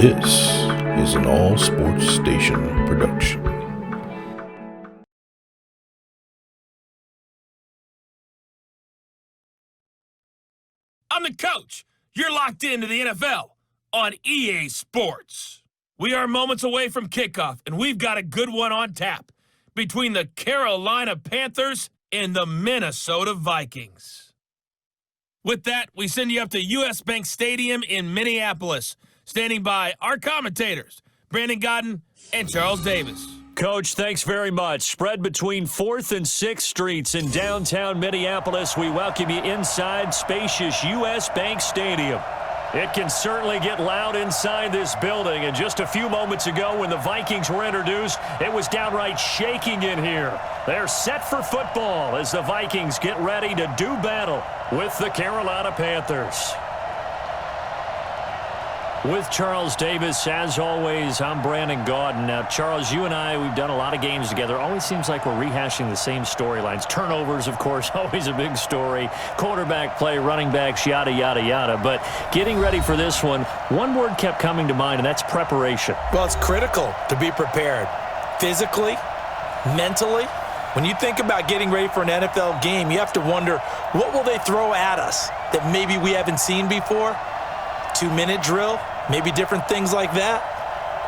This is an All Sports Station production. I'm the coach. You're locked into the NFL on EA Sports. We are moments away from kickoff, and we've got a good one on tap between the Carolina Panthers and the Minnesota Vikings. With that, we send you up to US Bank Stadium in Minneapolis. Standing by our commentators, Brandon Godden and Charles Davis. Coach, thanks very much. Spread between 4th and 6th Streets in downtown Minneapolis. We welcome you inside spacious US Bank Stadium. It can certainly get loud inside this building, and just a few moments ago when the Vikings were introduced, it was downright shaking in here. They're set for football as the Vikings get ready to do battle with the Carolina Panthers. With Charles Davis, as always, I'm Brandon Godden. Now, Charles, you and I, we've done a lot of games together. Always seems like we're rehashing the same storylines. Turnovers, of course, always a big story. Quarterback play, running backs, yada, yada, yada. But getting ready for this one word kept coming to mind, and that's preparation. Well, it's critical to be prepared physically, mentally. When you think about getting ready for an NFL game, you have to wonder, what will they throw at us that maybe we haven't seen before? 2-minute drill, maybe different things like that.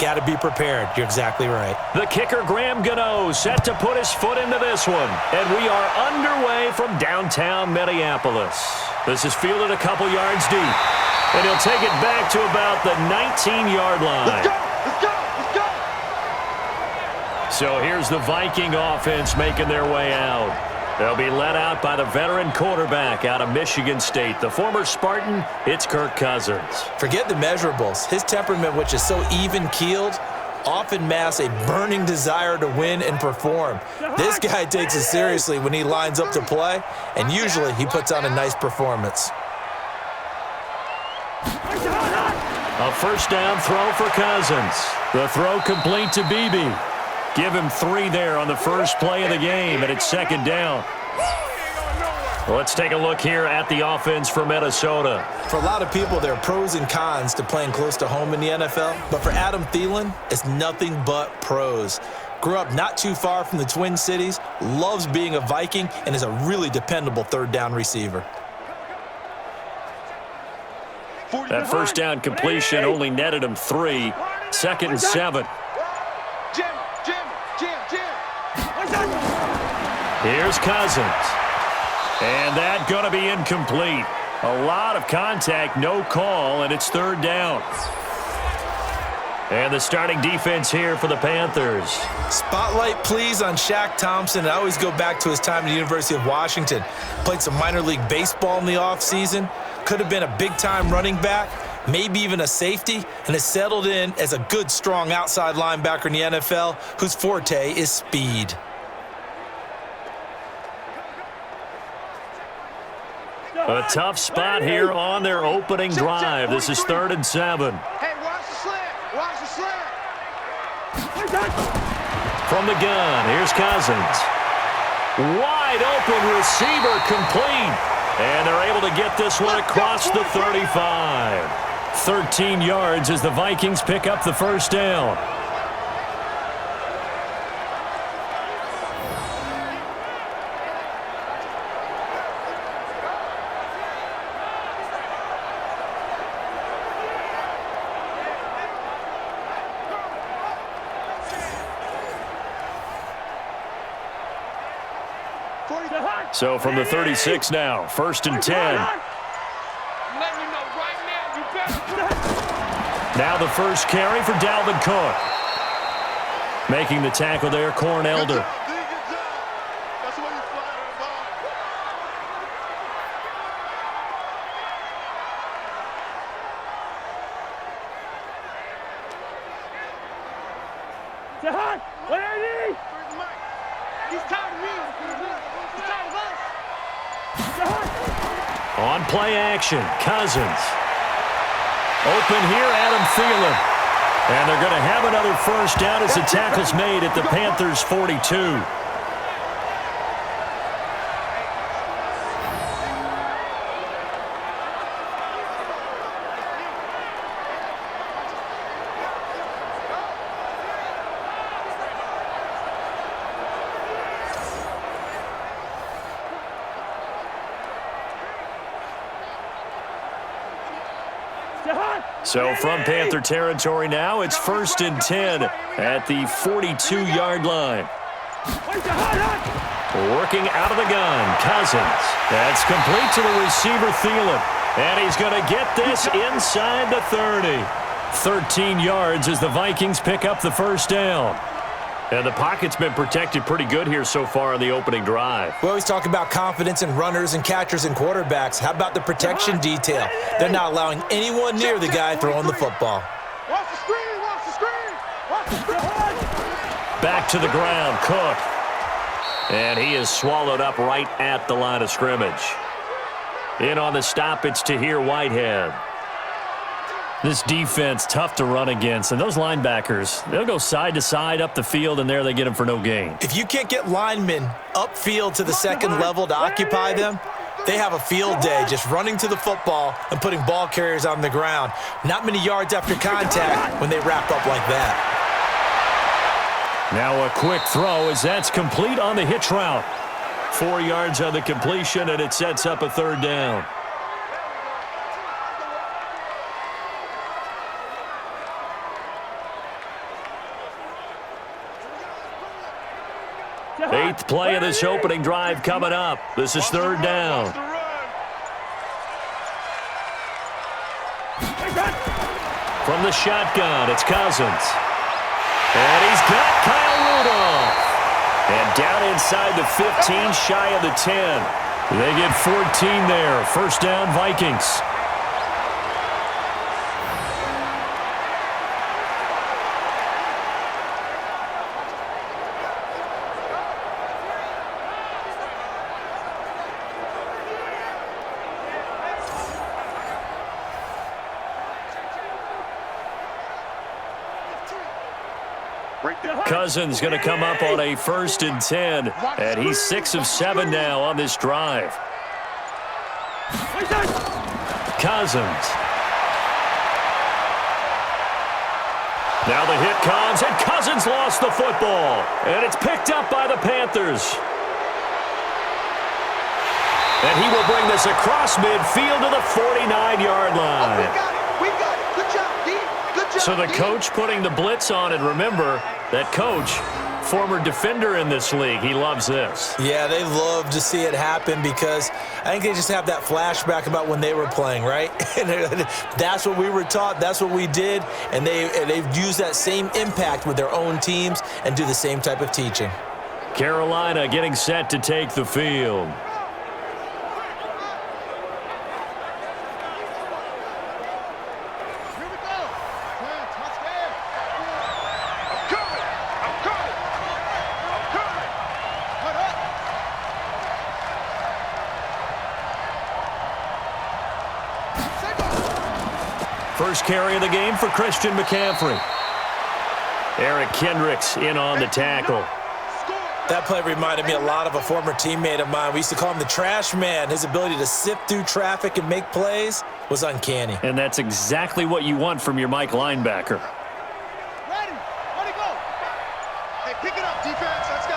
Got to be prepared. You're exactly right. The kicker, Graham Gano, set to put his foot into this one. And we are underway from downtown Minneapolis. This is fielded a couple yards deep. And he'll take it back to about the 19-yard line. Let's go! Let's go! Let's go! So here's the Viking offense making their way out. They'll be led out by the veteran quarterback out of Michigan State. The former Spartan, it's Kirk Cousins. Forget the measurables. His temperament, which is so even-keeled, often masks a burning desire to win and perform. This guy takes it seriously when he lines up to play, and usually he puts on a nice performance. A first down throw for Cousins. The throw complete to Beebe. Give him 3 there on the first play of the game, and it's second down. Let's take a look here at the offense for Minnesota. For a lot of people, there are pros and cons to playing close to home in the NFL, but for Adam Thielen, it's nothing but pros. Grew up not too far from the Twin Cities, loves being a Viking, and is a really dependable third down receiver. That first down completion only netted him 3. Second and 7. Here's Cousins. And that going to be incomplete. A lot of contact, no call, and it's third down. And the starting defense here for the Panthers. Spotlight, please, on Shaq Thompson. I always go back to his time at the University of Washington. Played some minor league baseball in the offseason. Could have been a big-time running back, maybe even a safety, and has settled in as a good, strong outside linebacker in the NFL whose forte is speed. A tough spot here on their opening drive. This is 3rd and 7. Hey, watch the slant. Watch the slant. From the gun, here's Cousins. Wide open receiver complete. And they're able to get this one across the 35. 13 yards as the Vikings pick up the first down. So from the 36 now, 1st and 10. Now the first carry for Dalvin Cook. Making the tackle there, Corn Elder. On play action, Cousins. Open here, Adam Thielen. And they're going to have another first down as the tackle's made at the Panthers' 42. So from Panther territory now, it's 1st and 10 at the 42-yard line. Working out of the gun, Cousins. That's complete to the receiver, Thielen. And he's going to get this inside the 30. 13 yards as the Vikings pick up the first down. And the pocket's been protected pretty good here so far on the opening drive. We always talk about confidence in runners and catchers and quarterbacks. How about the protection detail? They're not allowing anyone near the guy throwing the football. Watch the screen, watch the screen, watch the screen. Back to the ground, Cook. And he is swallowed up right at the line of scrimmage. In on the stop, it's Tahir Whitehead. This defense, tough to run against. And those linebackers, they'll go side to side up the field, and there they get them for no gain. If you can't get linemen upfield to the second level to occupy them, they have a field day just running to the football and putting ball carriers on the ground. Not many yards after contact when they wrap up like that. Now a quick throw as that's complete on the hitch route. 4 yards on the completion, and it sets up a third down. Eighth play of this opening drive coming up. This is third down. From the shotgun, it's Cousins. And he's got Kyle Rudolph. And down inside the 15, shy of the 10. They get 14 there. First down, Vikings. Cousins going to come up on a 1st and 10, and he's 6 of 7 now on this drive. Cousins. Now the hit comes, and Cousins lost the football, and it's picked up by the Panthers. And he will bring this across midfield to the 49-yard line. We got it. We got it. Good job, D. Good job, So the D. coach putting the blitz on, and remember, that coach, former defender in this league, he loves this. Yeah, they love to see it happen because I think they just have that flashback about when they were playing, right? That's what we were taught. That's what we did. And they've used that same impact with their own teams and do the same type of teaching. Carolina getting set to take the field. Here we go. Touchdown. I'm coming. I'm coming. I'm coming. Cut up. First carry of the game for Christian McCaffrey. Eric Kendricks in on the tackle. That play reminded me a lot of a former teammate of mine. We used to call him the trash man. His ability to sift through traffic and make plays was uncanny. And that's exactly what you want from your Mike linebacker. Ready. Ready, go. Hey, pick it up, defense. Let's go.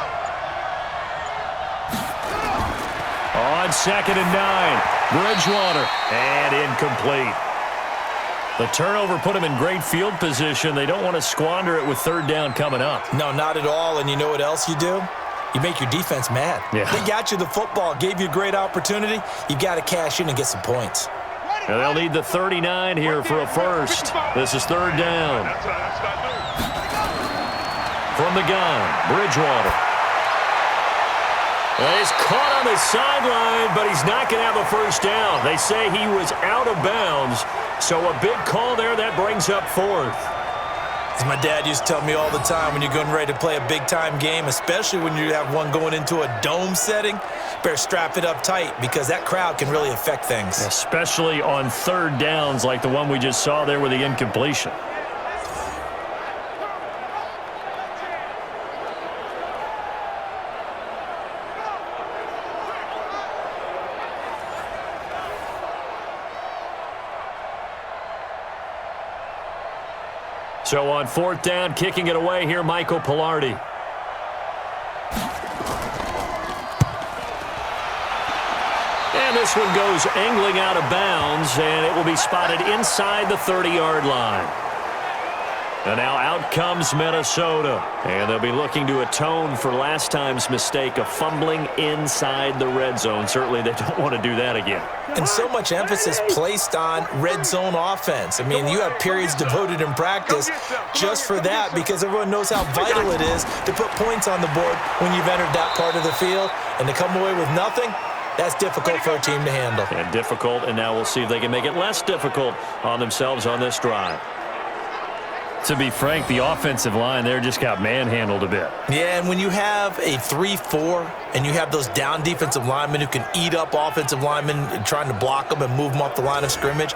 On 2nd and 9, Bridgewater, and incomplete. The turnover put him in great field position. They don't want to squander it with third down coming up. No, not at all. And you know what else you do? You make your defense mad. Yeah. They got you the football, gave you a great opportunity. You got to cash in and get some points. And they'll need the 39 here for a first. This is third down. From the gun, Bridgewater. Well, he's caught on the sideline, but he's not going to have a first down. They say he was out of bounds, so a big call there that brings up fourth. As my dad used to tell me all the time, when you're getting ready to play a big-time game, especially when you have one going into a dome setting, better strap it up tight because that crowd can really affect things. Especially on third downs like the one we just saw there with the incompletion. So on fourth down, kicking it away here, Michael Pilardi. And this this one goes angling out of bounds, and it will be spotted inside the 30-yard line. And now out comes Minnesota. And they'll be looking to atone for last time's mistake of fumbling inside the red zone. Certainly they don't want to do that again. And so much emphasis placed on red zone offense. I mean, you have periods devoted in practice just for that because everyone knows how vital it is to put points on the board when you've entered that part of the field. And to come away with nothing, that's difficult for a team to handle. And difficult, and now we'll see if they can make it less difficult on themselves on this drive. To be frank, the offensive line there just got manhandled a bit. Yeah, and when you have a 3-4 and you have those down defensive linemen who can eat up offensive linemen and trying to block them and move them off the line of scrimmage,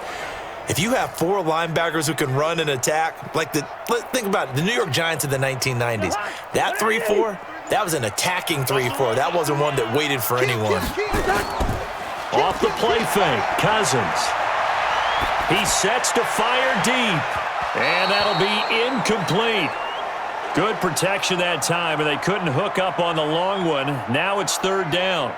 if you have 4 linebackers who can run and attack, think about it, the New York Giants in the 1990s, that 3-4, that was an attacking 3-4. That wasn't one that waited for anyone. Off the play fake, Cousins. He sets to fire deep. And that'll be incomplete. Good protection that time, and they couldn't hook up on the long one. Now it's 3rd down.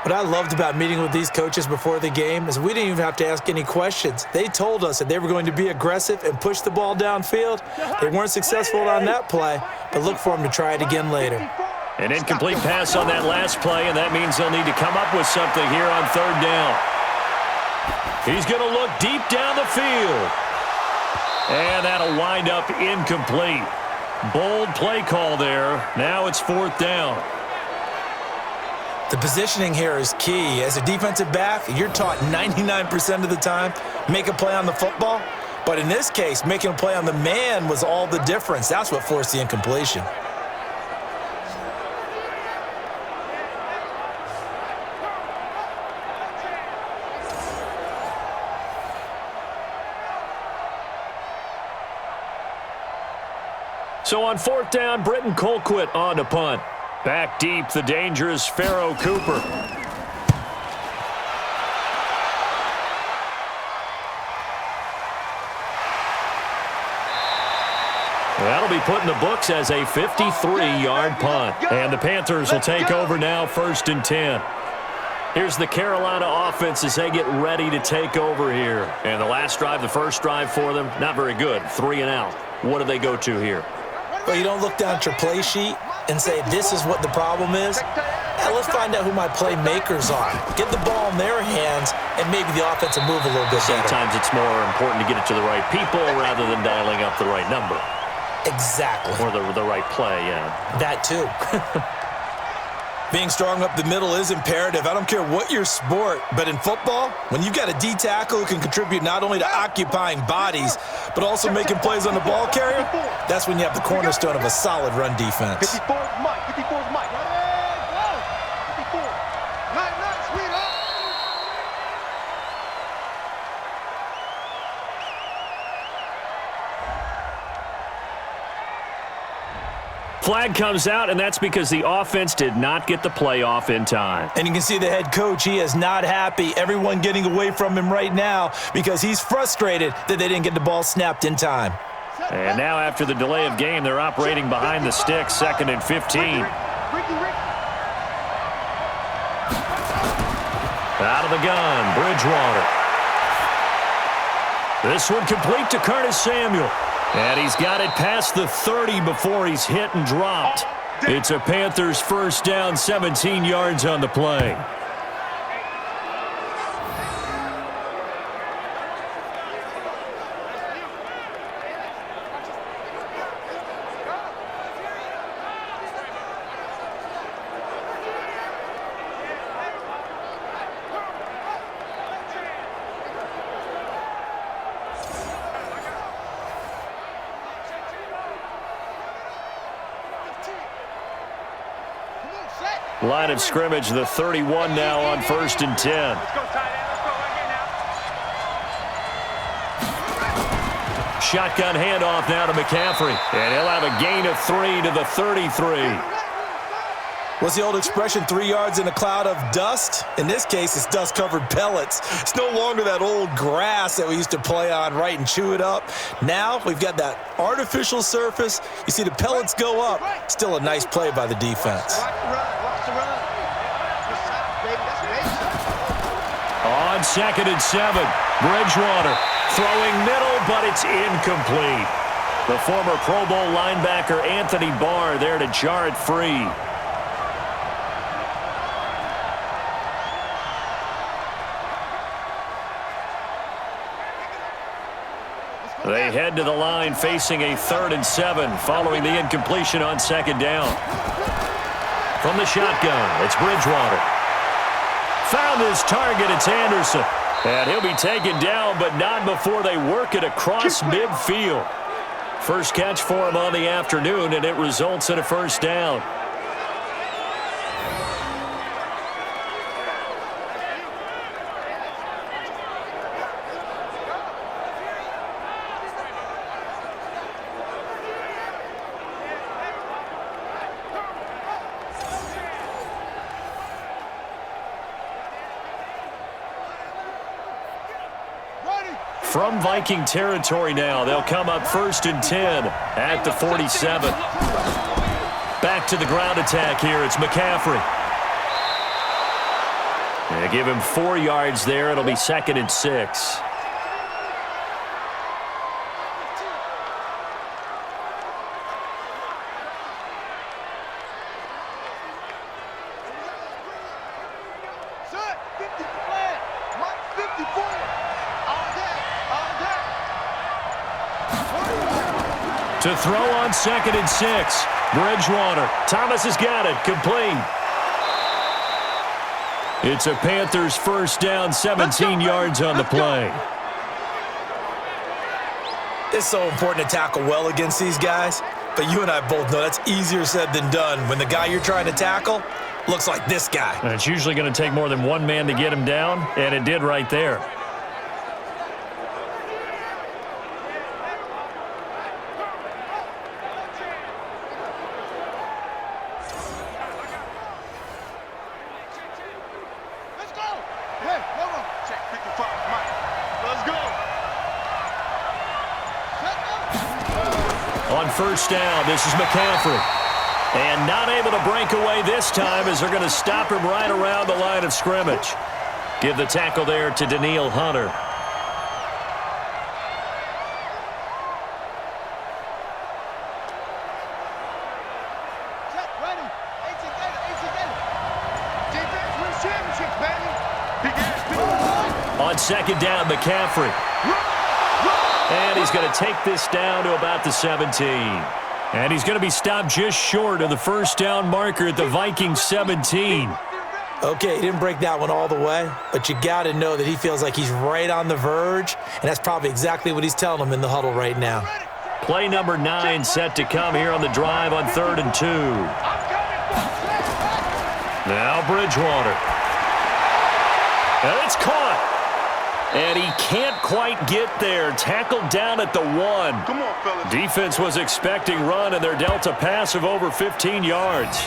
What I loved about meeting with these coaches before the game is we didn't even have to ask any questions. They told us that they were going to be aggressive and push the ball downfield. They weren't successful on that play, but look for them to try it again later. An incomplete pass on that last play, and that means they'll need to come up with something here on 3rd down. He's going to look deep down the field. And that'll wind up incomplete. Bold play call there. Now it's 4th down. The positioning here is key. As a defensive back, you're taught 99% of the time, make a play on the football. But in this case, making a play on the man was all the difference. That's what forced the incompletion. So on 4th down, Britton Colquitt on to punt. Back deep, the dangerous Pharaoh Cooper. That'll be put in the books as a 53-yard punt. And the Panthers will take over now, 1st and 10. Here's the Carolina offense as they get ready to take over here. And the last drive, the first drive for them, not very good. 3 and out. What do they go to here? Well, you don't look down at your play sheet and say, this is what the problem is. Let's find out who my playmakers are. Get the ball in their hands, and maybe the offense will move a little bit better. Sometimes it's more important to get it to the right people rather than dialing up the right number. Exactly. Or the right play, yeah. That too. Being strong up the middle is imperative. I don't care what your sport, but in football, when you've got a D tackle who can contribute not only to occupying bodies, but also making plays on the ball carrier, that's when you have the cornerstone of a solid run defense. 54 is Mike. 54 is Mike. 54. 9-9, sweetheart. Flag comes out, and that's because the offense did not get the play off in time. And you can see the head coach, he is not happy. Everyone getting away from him right now because he's frustrated that they didn't get the ball snapped in time. And now after the delay of game, they're operating behind the sticks, 2nd and 15. Out of the gun, Bridgewater. This one complete to Curtis Samuel. And he's got it past the 30 before he's hit and dropped. It's a Panthers 1st down, 17 yards on the play. Line of scrimmage, the 31 now on 1st and 10. Let's go, tight end. Let's go right here now. Shotgun handoff now to McCaffrey. And he'll have a gain of 3 to the 33. What's the old expression, 3 yards in a cloud of dust? In this case, it's dust-covered pellets. It's no longer that old grass that we used to play on, right, and chew it up. Now we've got that artificial surface. You see the pellets go up. Still a nice play by the defense. Watch the run. Watch the run. Good shot, baby. That's on 2nd and 7. Bridgewater throwing middle, but it's incomplete. The former Pro Bowl linebacker Anthony Barr there to jar it free. They head to the line facing a 3rd and 7 following the incompletion on 2nd down. From the shotgun, it's Bridgewater. Found his target, it's Anderson. And he'll be taken down, but not before they work it across midfield. First catch for him on the afternoon, and it results in a 1st down. From Viking territory now, they'll come up 1st and 10 at the 47. Back to the ground attack here. It's McCaffrey. They give him 4 yards there. It'll be 2nd and 6. To throw on 2nd and 6. Bridgewater. Thomas has got it. Complete. It's a Panthers 1st down, 17 yards on the play. It's so important to tackle well against these guys, but you and I both know that's easier said than done when the guy you're trying to tackle looks like this guy. And it's usually going to take more than one man to get him down, and it did right there. On 1st down, this is McCaffrey. And not able to break away this time as they're going to stop him right around the line of scrimmage. Give the tackle there to Daniil Hunter. On 2nd down, McCaffrey. And he's going to take this down to about the 17. And he's going to be stopped just short of the 1st down marker at the Vikings 17. Okay, he didn't break that one all the way, but you got to know that he feels like he's right on the verge, and that's probably exactly what he's telling them in the huddle right now. Play number 9 set to come here on the drive on 3rd and 2. Now Bridgewater. And it's caught. And he can't quite get there. Tackled down at the 1. Come on, fellas. Defense was expecting run, and they're dealt a pass of over 15 yards.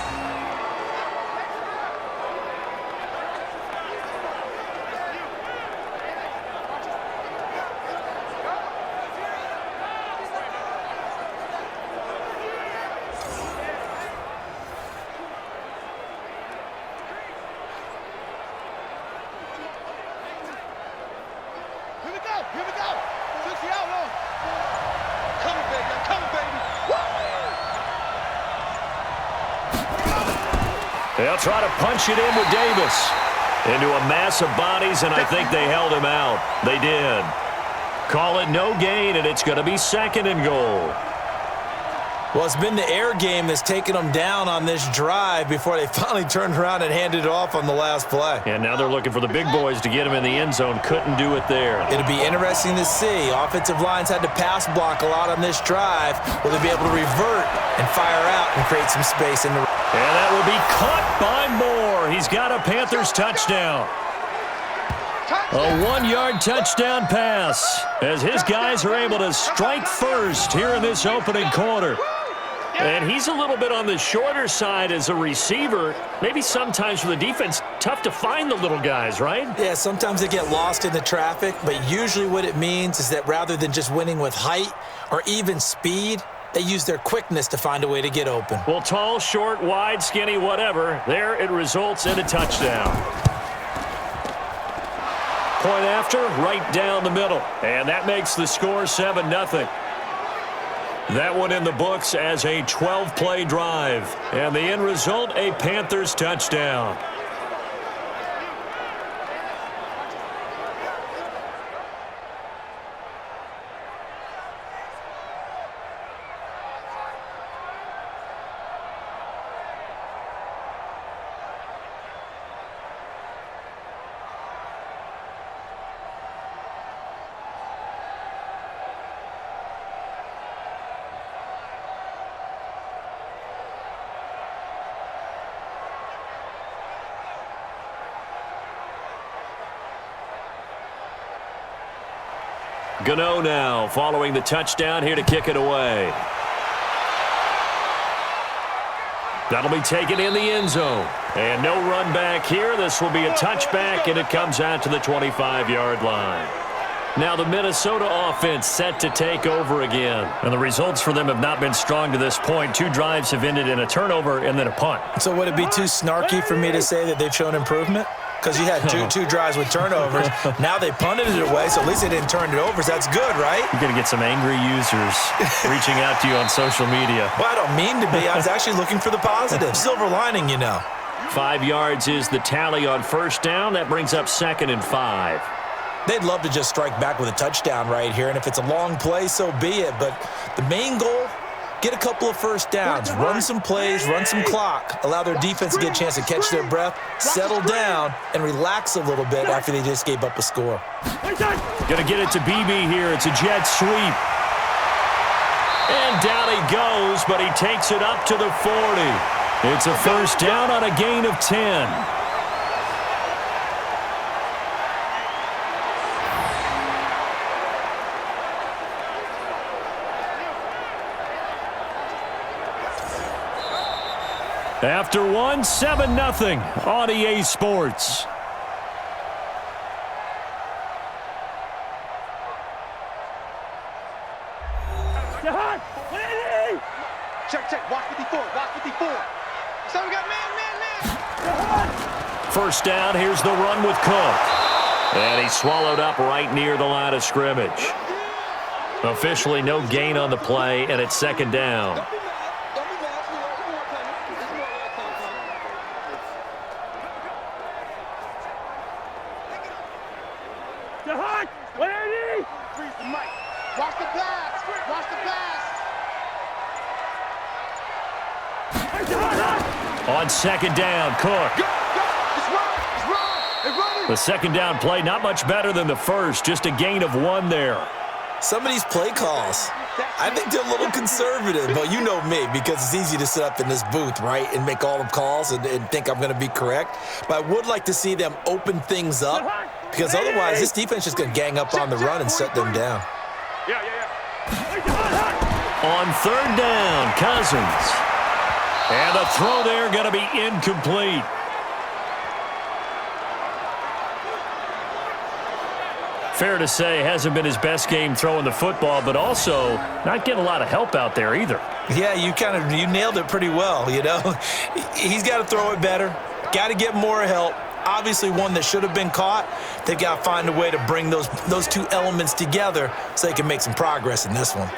Here we go. 60 out low. Coming, baby. I'm coming, baby. They'll try to punch it in with Davis. Into a mass of bodies, and I think they held him out. They did. Call it no gain, and it's going to be 2nd and goal. Well, it's been the air game that's taken them down on this drive before they finally turned around and handed it off on the last play. And now they're looking for the big boys to get him in the end zone. Couldn't do it there. It'll be interesting to see. Offensive lines had to pass block a lot on this drive. Will they be able to revert and fire out and create some space in the... And that will be caught by Moore. He's got a Panthers touchdown. A 1-yard touchdown pass as his guys are able to strike first here in this opening quarter. And he's a little bit on the shorter side as a receiver. Maybe sometimes for the defense, tough to find the little guys, right? Yeah, sometimes they get lost in the traffic, but usually what it means is that rather than just winning with height or even speed, they use their quickness to find a way to get open. Well, tall, short, wide, skinny, whatever, there it results in a touchdown. Point after, right down the middle. And that makes the score 7-0. That one in the books as a 12-play drive. And the end result, a Panthers touchdown. Gano now following the touchdown here to kick it away. That'll be taken in the end zone. And no run back here. This will be a touchback, and it comes out to the 25-yard line. Now the Minnesota offense set to take over again. And the results for them have not been strong to this point. 2 drives have ended in a turnover and then a punt. So would it be too snarky for me to say that they've shown improvement? Because you had two drives with turnovers. Now they punted it away, so at least they didn't turn it over. So that's good, right? You're going to get some angry users reaching out to you on social media. Well, I don't mean to be. I was actually looking for the positive. Silver lining, you know. 5 yards is the tally on first down. That brings up 2nd and 5. They'd love to just strike back with a touchdown right here, and if it's a long play, so be it. But the main goal, get a couple of first downs, run some plays, run some clock, allow their defense to get a chance to catch their breath, settle down, and relax a little bit after they just gave up a score. Going to get it to BB here. It's a jet sweep. And down he goes, but he takes it up to the 40. It's a first down on a gain of 10. After one, 7-0 on EA Sports. Check. Watch 54. Watch 54. So we got man. First down, here's the run with Cook. And he's swallowed up right near the line of scrimmage. Officially no gain on the play, and it's 2nd down. Watch the pass. Watch the pass. On 2nd down, Cook. Go. It's wrong. They're running. The 2nd down play, not much better than the first, just a gain of 1 there. Some of these play calls, I think they're a little conservative, but you know me, because it's easy to sit up in this booth, right, and make all the calls and think I'm going to be correct. But I would like to see them open things up, because otherwise this defense is going to gang up on the run and shut them down. Yeah. On 3rd down, Cousins. And the throw there going to be incomplete. Fair to say, hasn't been his best game throwing the football, but also not getting a lot of help out there either. Yeah, you nailed it pretty well, you know. He's got to throw it better, got to get more help. Obviously one that should have been caught. They've got to find a way to bring those 2 elements together so they can make some progress in this one.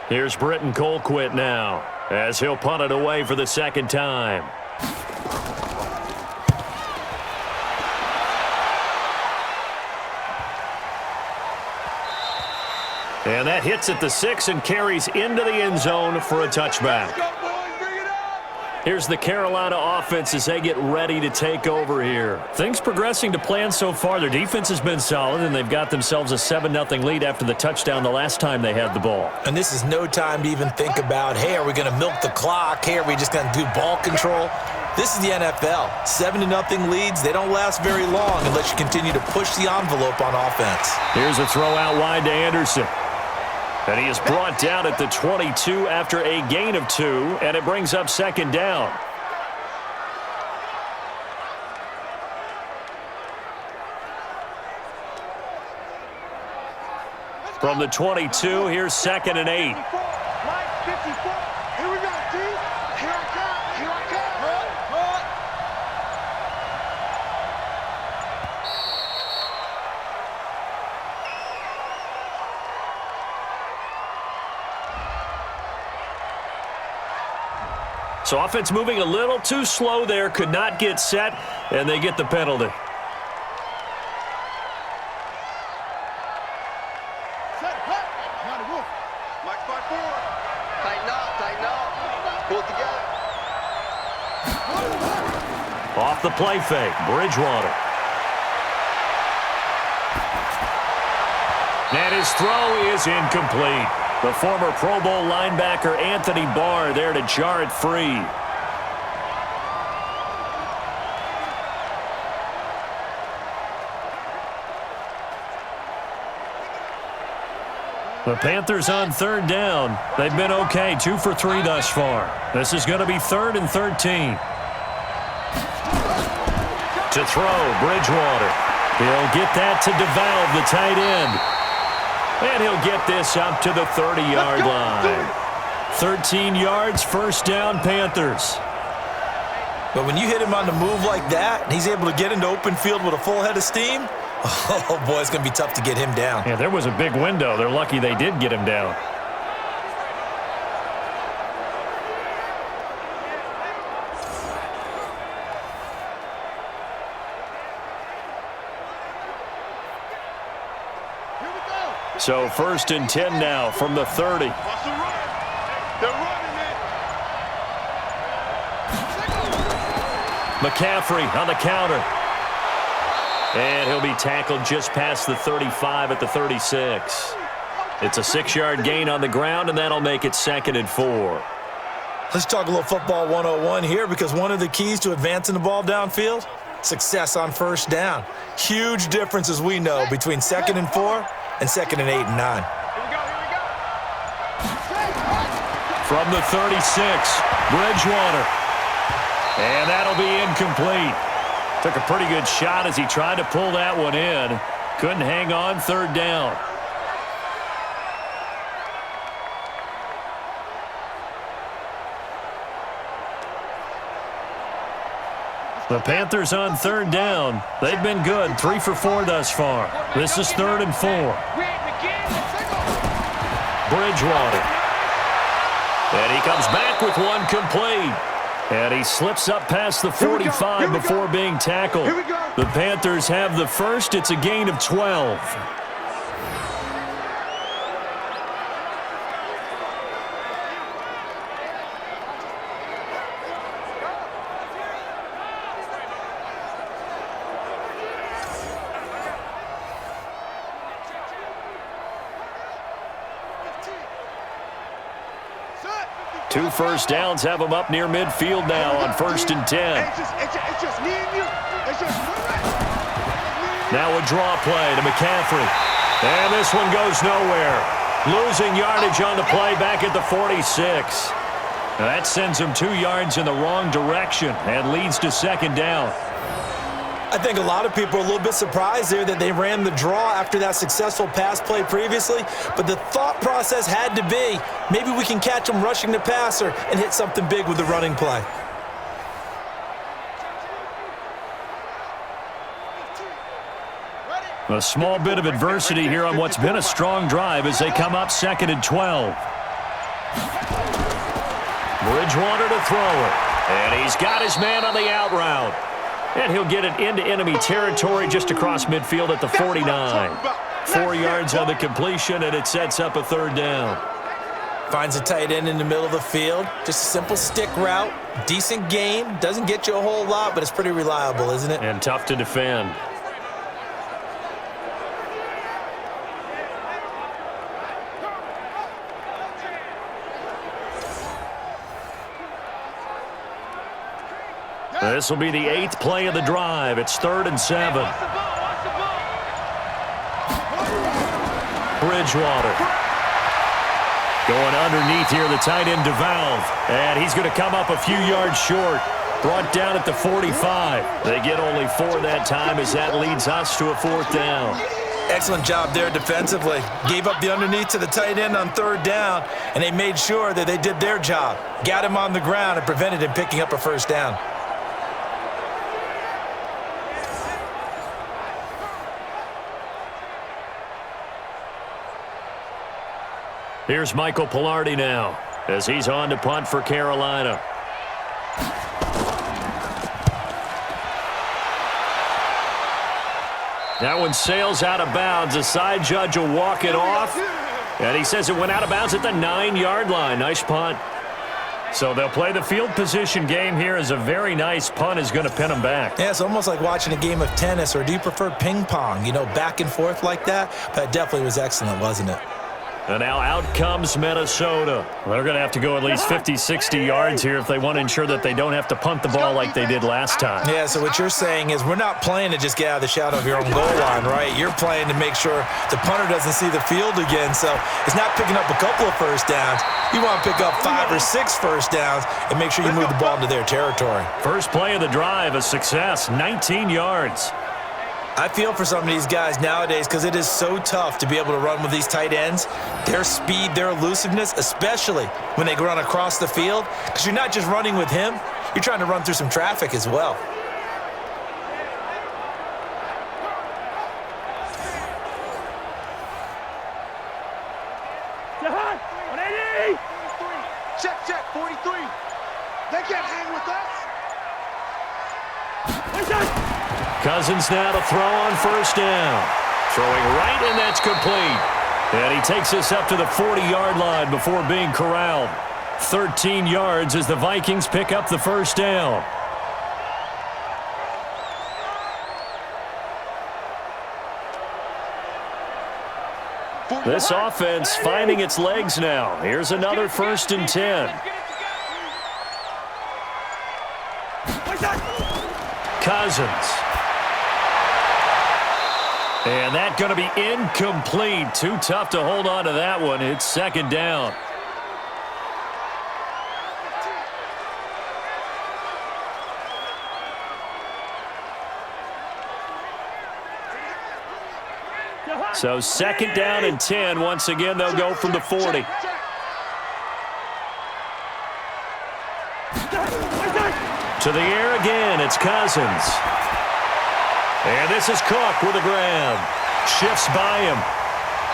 Here's Britton Colquitt now, as he'll punt it away for the 2nd time. And that hits at the 6 and carries into the end zone for a touchback. Here's the Carolina offense as they get ready to take over here. Things progressing to plan so far. Their defense has been solid, and they've got themselves a 7-0 lead after the touchdown the last time they had the ball. And this is no time to even think about, hey, are we going to milk the clock? Hey, are we just going to do ball control? This is the NFL. 7-0 leads, they don't last very long unless you continue to push the envelope on offense. Here's a throw out wide to Anderson. And he is brought down at the 22 after a gain of 2, and it brings up 2nd down. From the 22, here's 2nd and 8. Right, 54. Here we go, T. Here I come. Here I come. Hold. So offense moving a little too slow there, could not get set, and they get the penalty. Set, hut. Now the wolf. Mike spot forward. Tighten up. Pull it together. Off the play fake, Bridgewater. And his throw is incomplete. The former Pro Bowl linebacker Anthony Barr there to jar it free. The Panthers on 3rd down. They've been okay, 2 for 3 thus far. This is going to be 3rd and 13. To throw, Bridgewater. He'll get that to DeValve, the tight end. And he'll get this up to the 30-yard line. 13 yards, 1st down, Panthers. But when you hit him on the move like that, and he's able to get into open field with a full head of steam, oh, boy, it's going to be tough to get him down. Yeah, there was a big window. They're lucky they did get him down. So 1st and 10 now from the 30. Watch the run. They're running it. McCaffrey on the counter. And he'll be tackled just past the 35 at the 36. It's a 6-yard gain on the ground, and that'll make it 2nd and 4. Let's talk a little football 101 here, because one of the keys to advancing the ball downfield, success on 1st down. Huge difference, as we know, between 2nd and 4 and 2nd and 8 and 9. Here we go. From the 36, Bridgewater. And that'll be incomplete. Took a pretty good shot as he tried to pull that one in. Couldn't hang on, 3rd down. The Panthers on 3rd down. They've been good, 3 for 4 thus far. This is 3rd and 4. Bridgewater. And he comes back with one complete. And he slips up past the 45 before being tackled. The Panthers have the first. It's a gain of 12. Two first downs have them up near midfield now on 1st and 10. It's just me and you. It's just Now a draw play to McCaffrey. And this one goes nowhere. Losing yardage on the play back at the 46. Now that sends him 2 yards in the wrong direction and leads to 2nd down. I think a lot of people are a little bit surprised there that they ran the draw after that successful pass play previously, but the thought process had to be, maybe we can catch them rushing the passer and hit something big with the running play. A small bit of adversity here on what's been a strong drive as they come up 2nd and 12. Bridgewater to throw it. And he's got his man on the out route. And he'll get it into enemy territory just across midfield at the 49. 4 yards on the completion, and it sets up a 3rd down. Finds a tight end in the middle of the field. Just a simple stick route. Decent gain. Doesn't get you a whole lot, but it's pretty reliable, isn't it? And tough to defend. This will be the 8th play of the drive. It's 3rd and 7. Bridgewater. Going underneath here, the tight end DeValve. And he's going to come up a few yards short. Brought down at the 45. They get only 4 that time as that leads us to a 4th down. Excellent job there defensively. Gave up the underneath to the tight end on third down, and they made sure that they did their job. Got him on the ground and prevented him picking up a first down. Here's Michael Pilardi now as he's on to punt for Carolina. That one sails out of bounds. The side judge will walk it off. And he says it went out of bounds at the 9-yard line. Nice punt. So they'll play the field position game here as a very nice punt is going to pin them back. Yeah, it's almost like watching a game of tennis, or do you prefer ping pong? You know, back and forth like that? But it definitely was excellent, wasn't it? And now out comes Minnesota. They're going to have to go at least 50, 60 yards here if they want to ensure that they don't have to punt the ball like they did last time. Yeah, so what you're saying is we're not playing to just get out of the shadow of your own goal line, right? You're playing to make sure the punter doesn't see the field again. So it's not picking up a couple of first downs. You want to pick up 5 or 6 first downs and make sure you move the ball into their territory. First play of the drive, a success, 19 yards. I feel for some of these guys nowadays because it is so tough to be able to run with these tight ends. Their speed, their elusiveness, especially when they run across the field, because you're not just running with him, you're trying to run through some traffic as well. Check, 43. They can't hang with us. Cousins now to throw on first down. Throwing right, and that's complete. And he takes us up to the 40-yard line before being corralled. 13 yards as the Vikings pick up the first down. This offense finding its legs now. Here's another 1st and 10. Cousins. And that's going to be incomplete. Too tough to hold on to that one. It's 2nd down. So 2nd down and 10. Once again, they'll go from the 40. To the air again, it's Cousins. And this is Cook with a grab. Shifts by him.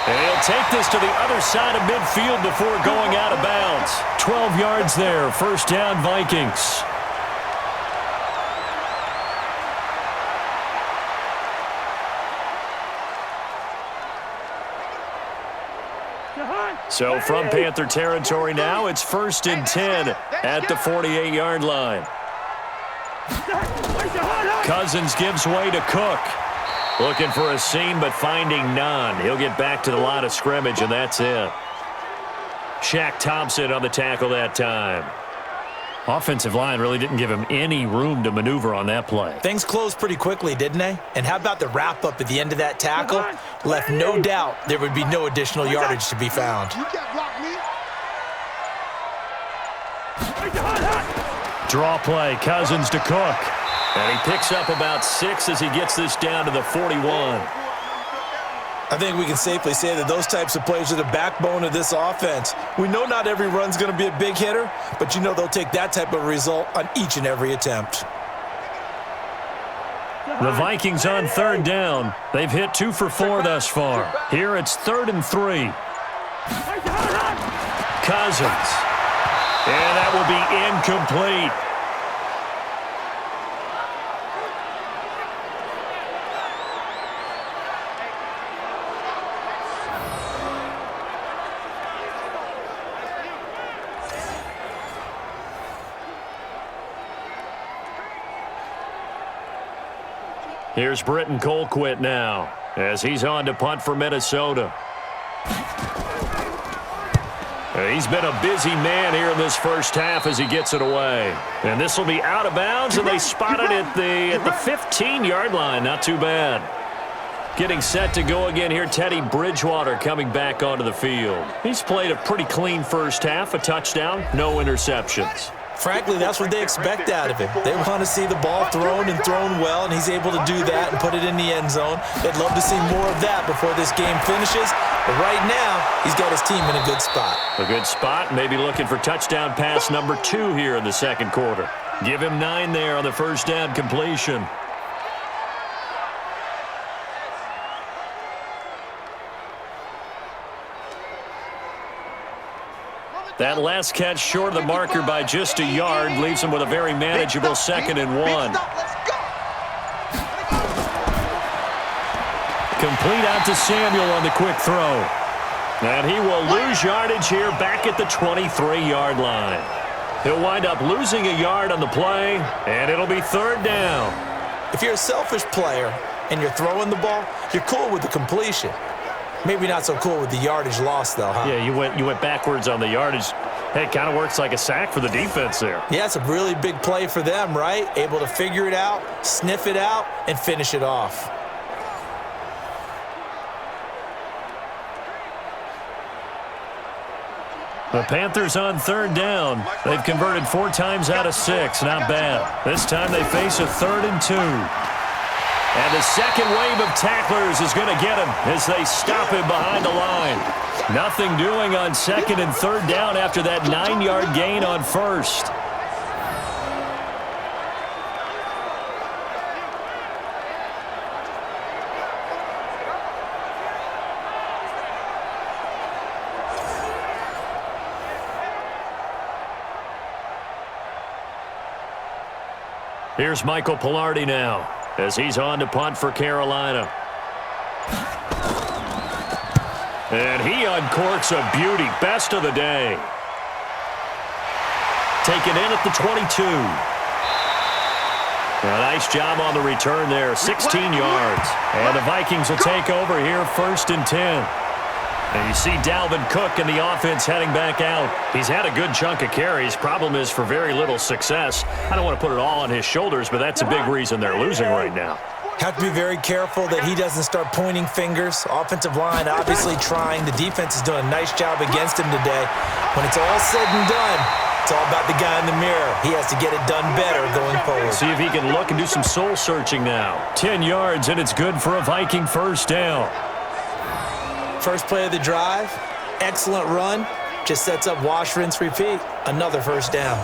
And he'll take this to the other side of midfield before going out of bounds. 12 yards there, 1st down Vikings. So from Panther territory now, it's 1st and 10 at the 48-yard line. Cousins gives way to Cook. Looking for a seam, but finding none. He'll get back to the line of scrimmage, and that's it. Shaq Thompson on the tackle that time. Offensive line really didn't give him any room to maneuver on that play. Things closed pretty quickly, didn't they? And how about the wrap-up at the end of that tackle? Left no doubt there would be no additional yardage to be found. You can't block me. Draw play, Cousins to Cook. And he picks up about 6 as he gets this down to the 41. I think we can safely say that those types of plays are the backbone of this offense. We know not every run's going to be a big hitter, but you know they'll take that type of result on each and every attempt. The Vikings on 3rd down. They've hit 2 for 4 thus far. Here it's 3rd and 3. Cousins. And that will be incomplete. Here's Britton Colquitt now as he's on to punt for Minnesota. He's been a busy man here in this first half as he gets it away. And this will be out of bounds, and they spot it at the 15-yard line. Not too bad. Getting set to go again here, Teddy Bridgewater coming back onto the field. He's played a pretty clean first half, a touchdown, no interceptions. Frankly, that's what they expect out of him. They want to see the ball thrown and thrown well, and he's able to do that and put it in the end zone. They'd love to see more of that before this game finishes. But right now, he's got his team in a good spot. A good spot, maybe looking for touchdown pass number 2 here in the second quarter. Give him 9 there on the first down completion. That last catch short of the marker by just a yard leaves him with a very manageable 2nd and 1. Complete out to Samuel on the quick throw. And he will lose yardage here back at the 23-yard line. He'll wind up losing a yard on the play, and it'll be 3rd down. If you're a selfish player and you're throwing the ball, you're cool with the completion. Maybe not so cool with the yardage loss, though, huh? Yeah, you went backwards on the yardage. Hey, it kind of works like a sack for the defense there. Yeah, it's a really big play for them, right? Able to figure it out, sniff it out, and finish it off. The Panthers on 3rd down. They've converted 4 times out of 6. Not bad. This time they face a 3rd and 2. And the second wave of tacklers is going to get him as they stop him behind the line. Nothing doing on 2nd and 3rd down after that 9-yard gain on 1st. Here's Michael Pilardi now as he's on to punt for Carolina. And he uncorks a beauty. Best of the day. Taken in at the 22. A nice job on the return there. 16 yards. And the Vikings will take over here 1st and 10. And you see Dalvin Cook in the offense heading back out. He's had a good chunk of carries. Problem is for very little success. I don't want to put it all on his shoulders, but that's a big reason they're losing right now. Have to be very careful that he doesn't start pointing fingers. Offensive line obviously trying. The defense is doing a nice job against him today. When it's all said and done, it's all about the guy in the mirror. He has to get it done better going forward. See if he can look and do some soul searching now. 10 yards, and it's good for a Viking 1st down. First play of the drive, excellent run, just sets up wash, rinse, repeat. Another 1st down.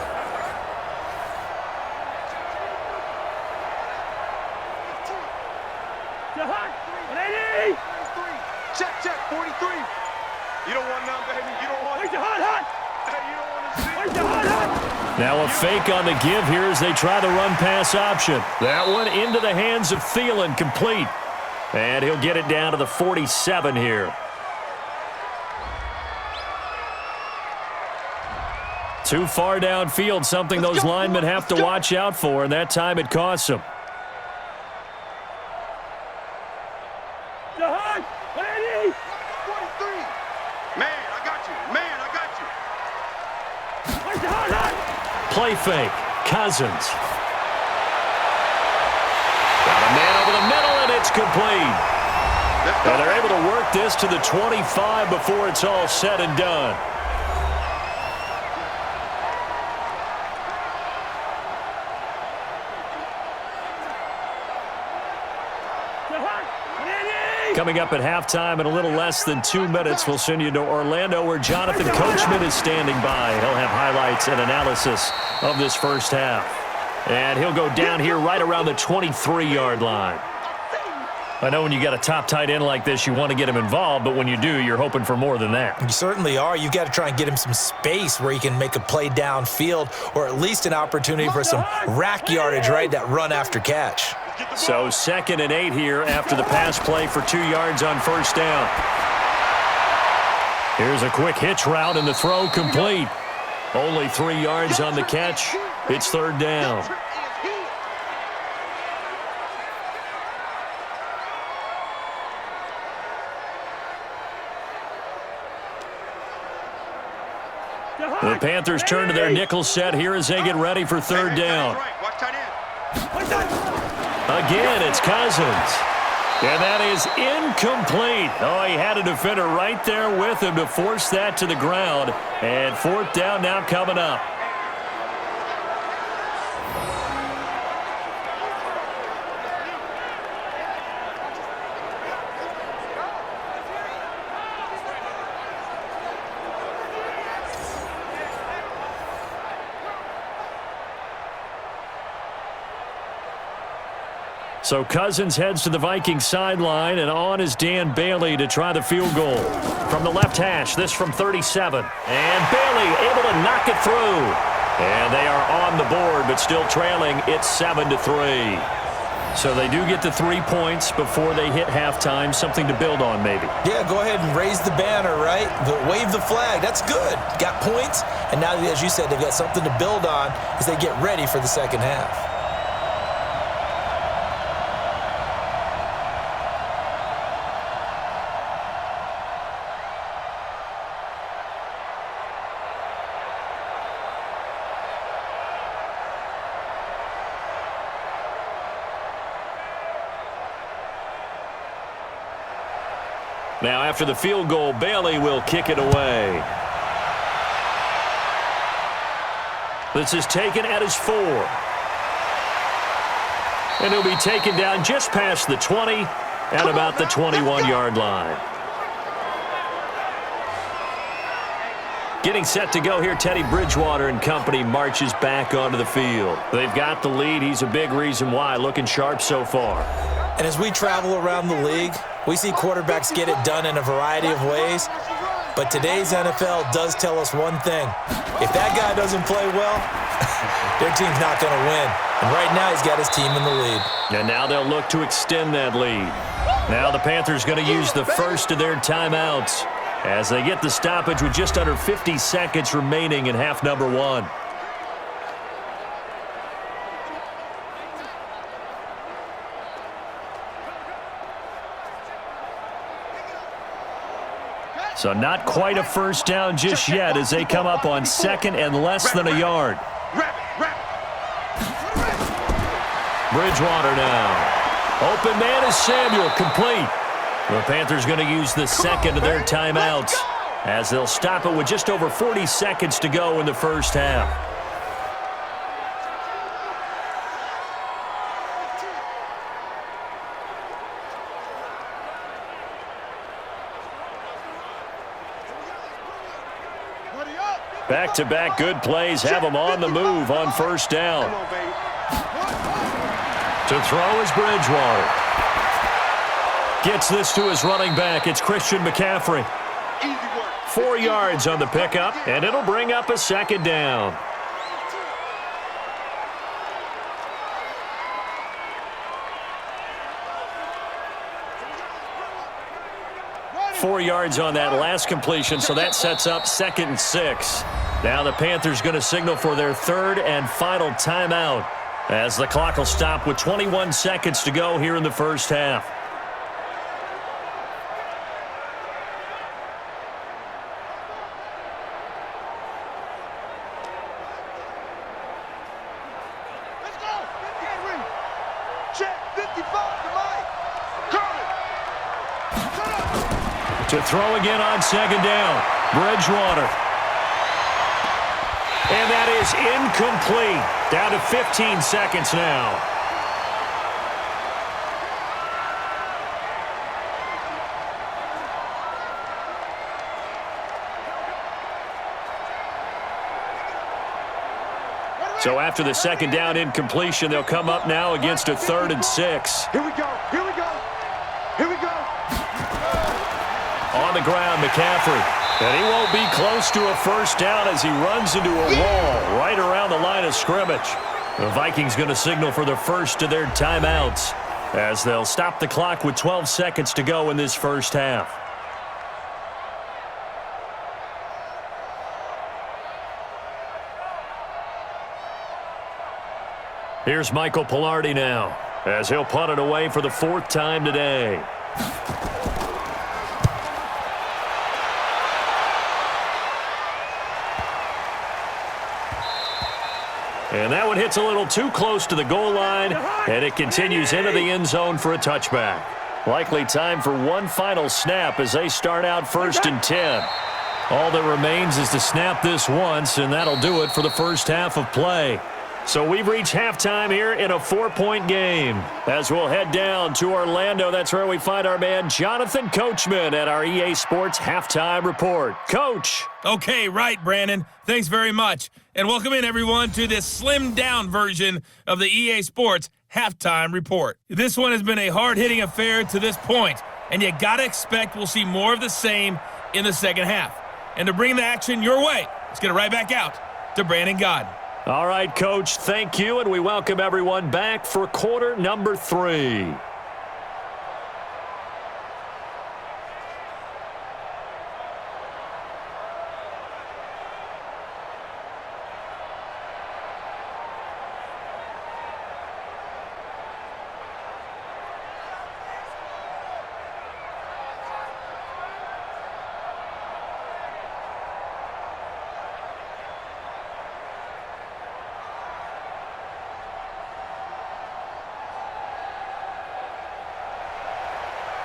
Check, 43. You don't want none, baby. You don't want it. You don't want to see. Now a fake on the give here as they try the run-pass option. That one into the hands of Thielen, complete. And he'll get it down to the 47 here. Too far downfield, something those linemen have to watch out for, and that time it costs them. Play fake. Cousins. Got a man over the middle, and it's complete. And they're able to work this to the 25 before it's all said and done. Coming up at halftime in a little less than 2 minutes, we'll send you to Orlando where Jonathan Coachman is standing by. He'll have highlights and analysis of this first half. And he'll go down here right around the 23-yard line. I know when you got a top tight end like this, you want to get him involved, but when you do, you're hoping for more than that. You certainly are. You've got to try and get him some space where he can make a play downfield or at least an opportunity for some rack yardage, right? That run after catch. So 2nd and 8 here after the pass play for 2 yards on 1st down. Here's a quick hitch route and the throw complete. Only 3 yards on the catch. It's 3rd down. The Panthers turn to their nickel set here as they get ready for 3rd down. Again, it's Cousins. And that is incomplete. Oh, he had a defender right there with him to force that to the ground. And 4th down now coming up. So Cousins heads to the Vikings sideline, and on is Dan Bailey to try the field goal. From the left hash, this from 37. And Bailey able to knock it through. And they are on the board, but still trailing. It's 7-3. So they do get the 3 points before they hit halftime, something to build on maybe. Yeah, go ahead and raise the banner, right? Wave the flag. That's good. Got points, and now, as you said, they've got something to build on as they get ready for the second half. Now, after the field goal, Bailey will kick it away. This is taken at his 4. And he'll be taken down just past the 20 at about the 21-yard line. Getting set to go here, Teddy Bridgewater and company marches back onto the field. They've got the lead. He's a big reason why, looking sharp so far. And as we travel around the league, we see quarterbacks get it done in a variety of ways. But today's NFL does tell us one thing. If that guy doesn't play well, their team's not going to win. And right now, he's got his team in the lead. And now they'll look to extend that lead. Now the Panthers going to use the first of their timeouts as they get the stoppage with just under 50 seconds remaining in half number 1. So not quite a first down just yet as they come up on second and less than a yard. Bridgewater now. Open man is Samuel, complete. The Panthers going to use the second of their timeouts as they'll stop it with just over 40 seconds to go in the first half. Back-to-back good plays have them on the move on first down. To throw is Bridgewater. Gets this to his running back. It's Christian McCaffrey. 4 yards on the pickup, and it'll bring up a second down. Four yards on that last completion, so that sets up 2nd and 6. Now the Panthers going to signal for their third and final timeout as the clock will stop with 21 seconds to go here in the first half. Let's go. Check 55 to Mike. To throw again on second down. Bridgewater. And that is incomplete. Down to 15 seconds now. So after the second down incompletion, they'll come up now against a 3rd and 6. Here we go. Here we go. Here we go. On the ground, McCaffrey. And he won't be close to a first down as he runs into a wall right around the line of scrimmage. The Vikings going to signal for the first of their timeouts as they'll stop the clock with 12 seconds to go in this first half. Here's Michael Pilardi now as he'll punt it away for the 4th time today. And that one hits a little too close to the goal line, and it continues into the end zone for a touchback. Likely time for one final snap as they start out 1st and 10. All that remains is to snap this once, and that'll do it for the first half of play. So we've reached halftime here in a 4-point game. As we'll head down to Orlando, that's where we find our man Jonathan Coachman at our EA Sports Halftime Report. Coach. Okay, right, Brandon. Thanks very much. And welcome in, everyone, to this slimmed-down version of the EA Sports halftime report. This one has been a hard-hitting affair to this point, and you got to expect we'll see more of the same in the second half. And to bring the action your way, let's get it right back out to Brandon Godden. All right, Coach, thank you, and we welcome everyone back for quarter number 3.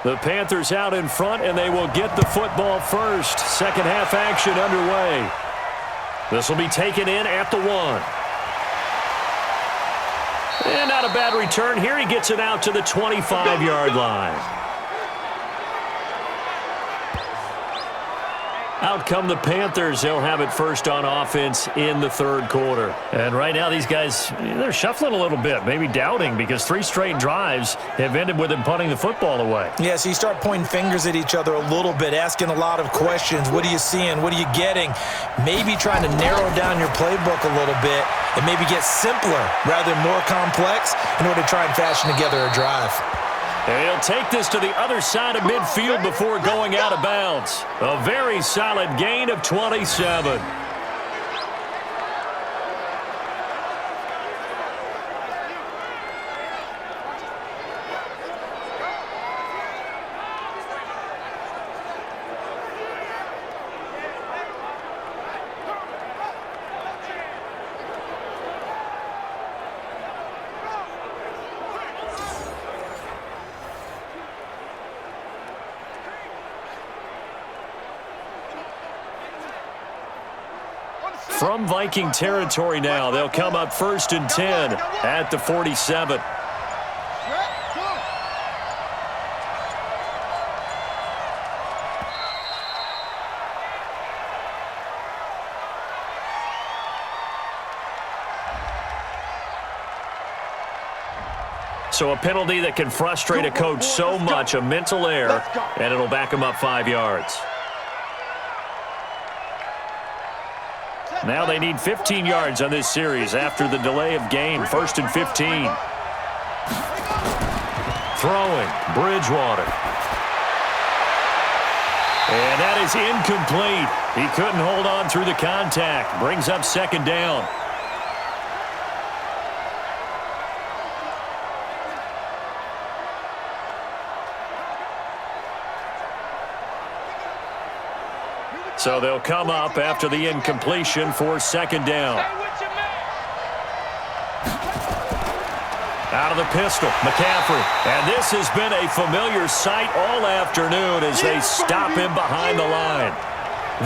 The Panthers out in front, and they will get the football first. Second half action underway. This will be taken in at the 1. And not a bad return here. He gets it out to the 25-yard line. Out come the Panthers. They'll have it first on offense in the third quarter. And right now these guys, they're shuffling a little bit, maybe doubting, because 3 straight drives have ended with them punting the football away. Yeah, so you start pointing fingers at each other a little bit, asking a lot of questions. What are you seeing? What are you getting? Maybe trying to narrow down your playbook a little bit and maybe get simpler rather than more complex in order to try and fashion together a drive. And he'll take this to the other side of midfield before going out of bounds. A very solid gain of 27. From Viking territory now, they'll come up 1st and 10 at the 47. So a penalty that can frustrate a coach so much, a mental error, and it'll back him up 5 yards. Now they need 15 yards on this series after the delay of game. 1st and 15. Throwing, Bridgewater. And that is incomplete. He couldn't hold on through the contact. Brings up 2nd down. So they'll come up after the incompletion for 2nd down. Out of the pistol, McCaffrey. And this has been a familiar sight all afternoon as they stop him behind the line.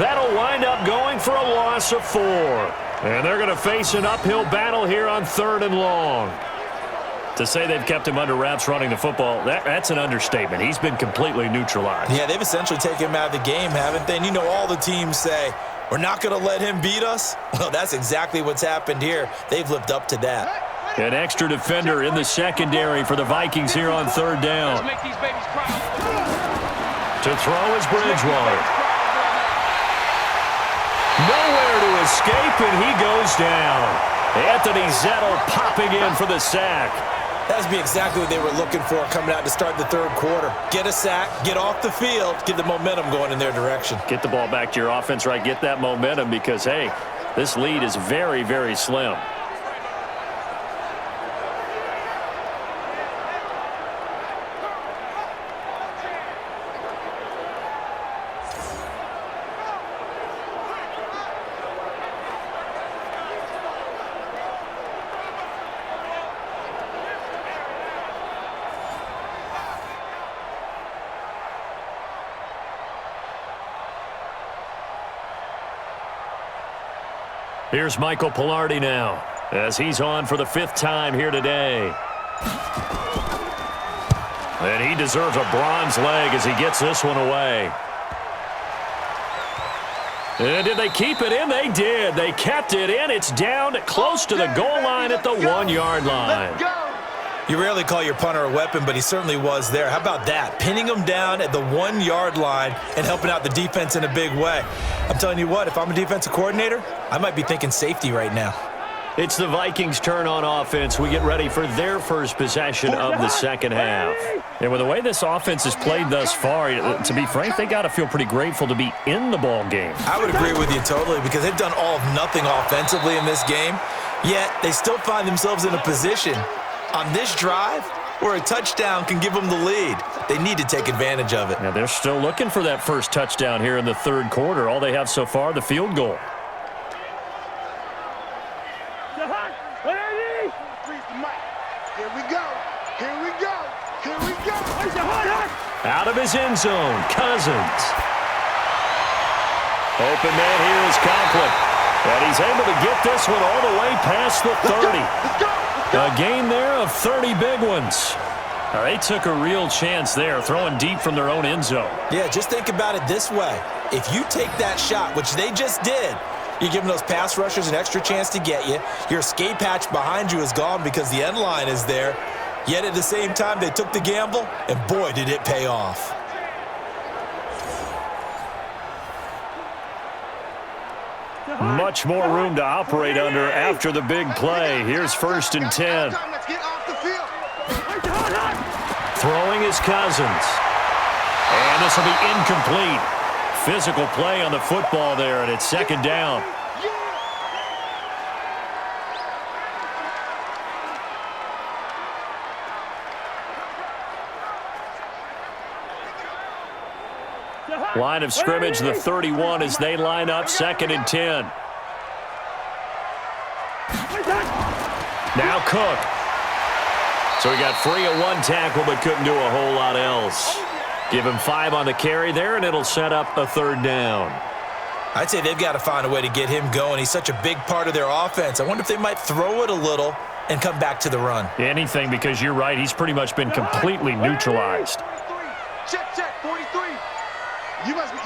That'll wind up going for a loss of 4. And they're going to face an uphill battle here on 3rd and long. To say they've kept him under wraps running the football, that's an understatement. He's been completely neutralized. Yeah, they've essentially taken him out of the game, haven't they? And you know all the teams say, we're not going to let him beat us. Well, that's exactly what's happened here. They've lived up to that. An extra defender in the secondary for the Vikings here on 3rd down. To throw is Bridgewater. Nowhere to escape, and he goes down. Anthony Zettel popping in for the sack. That would be exactly what they were looking for coming out to start the 3rd quarter. Get a sack, get off the field, get the momentum going in their direction. Get the ball back to your offense, right? Get that momentum because, hey, this lead is very, very slim. Here's Michael Pilardi now as he's on for the 5th time here today. And he deserves a bronze leg as he gets this one away. And did they keep it in? They did. They kept it in. It's down close to the goal line at the 1-yard line. You rarely call your punter a weapon, but he certainly was there. How about that? Pinning him down at the 1-yard line and helping out the defense in a big way. I'm telling you what, if I'm a defensive coordinator, I might be thinking safety right now. It's the Vikings' turn on offense. We get ready for their first possession of the second half. And with the way this offense has played thus far, to be frank, they got to feel pretty grateful to be in the ball game. I would agree with you totally because they've done all of nothing offensively in this game, yet they still find themselves in a position on this drive where a touchdown can give them the lead. They need to take advantage of it. Now they're still looking for that first touchdown here in the third quarter. All they have so far, the field goal. Here we go. Here we go. Here we go. Out of his end zone, Cousins. Open man here is Conklin. And he's able to get this one all the way past the 30. Let's go. A gain there of 30 big ones. Now, they took a real chance there, throwing deep from their own end zone. Yeah, just think about it this way. If you take that shot, which they just did, you're giving those pass rushers an extra chance to get you. Your escape hatch behind you is gone because the end line is there. Yet at the same time, they took the gamble, and boy, did it pay off. Much more room to operate under after the big play. Here's 1st and 10. Let's get off the field. Throwing is Cousins. And this will be incomplete. Physical play on the football there, and it's 2nd down. Line of scrimmage, the 31 as they line up, 2nd and 10. Now Cook. So he got free of 1 tackle but couldn't do a whole lot else. Give him 5 on the carry there, and it'll set up a 3rd down. I'd say they've got to find a way to get him going. He's such a big part of their offense. I wonder if they might throw it a little and come back to the run. Anything, because you're right, he's pretty much been completely neutralized. Check, 43. You must be.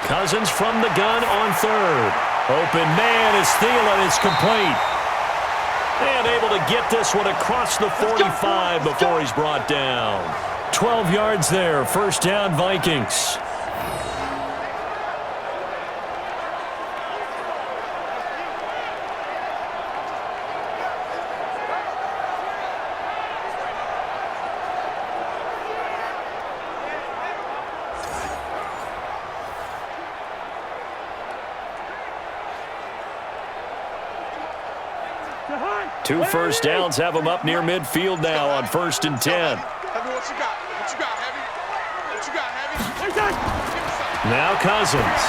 Cousins from the gun on 3rd. Open man is Thielen. It's complete. And able to get this one across the 45 before he's brought down. 12 yards there. 1st down, Vikings. Two first downs have them up near midfield now on 1st and 10. Heavy, what you got? What you got, Heavy? What you got, Heavy? Now Cousins.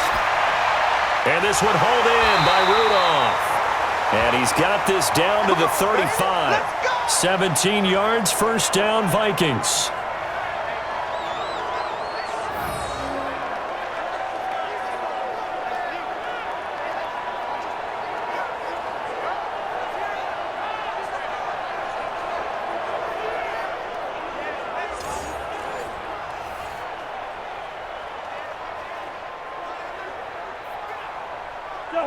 And this one hauled in by Rudolph. And he's got this down to the 35. 17 yards, 1st down, Vikings.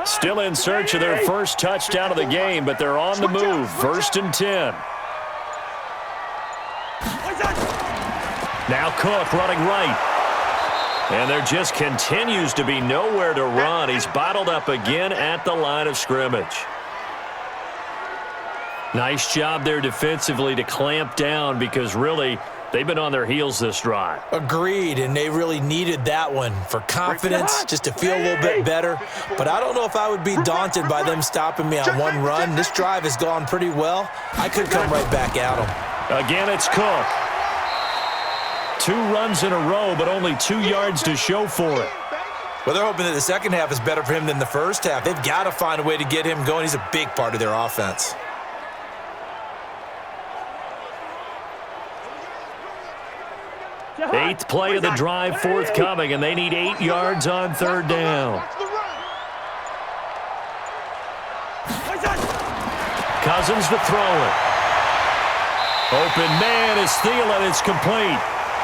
Still in search of their first touchdown of the game, but they're on the move. 1st and 10. Now Cook running right. And there just continues to be nowhere to run. He's bottled up again at the line of scrimmage. Nice job there defensively to clamp down because really they've been on their heels this drive. Agreed, and they really needed that one for confidence, just to feel a little bit better. But I don't know if I would be daunted by them stopping me on one run. This drive has gone pretty well. I could come right back at them. Again, it's Cook. 2 runs in a row, but only 2 yards to show for it. Well, they're hoping that the second half is better for him than the first half. They've got to find a way to get him going. He's a big part of their offense. Eighth play of the drive forthcoming, and they need 8 yards on 3rd down. Cousins to throw it. Open man is Thielen. It's complete.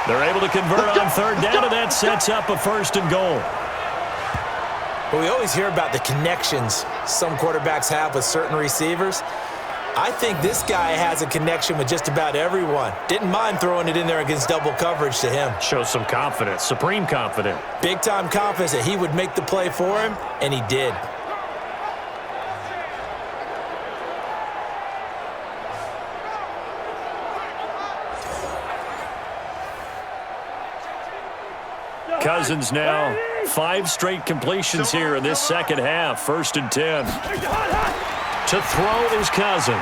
They're able to convert on 3rd down, and that sets up a 1st and goal. Well, we always hear about the connections some quarterbacks have with certain receivers. I think this guy has a connection with just about everyone. Didn't mind throwing it in there against double coverage to him. Shows some confidence, supreme confidence. Big-time confidence that he would make the play for him, and he did. Cousins now 5 straight completions here in this second half. 1st and 10. To throw is Cousins.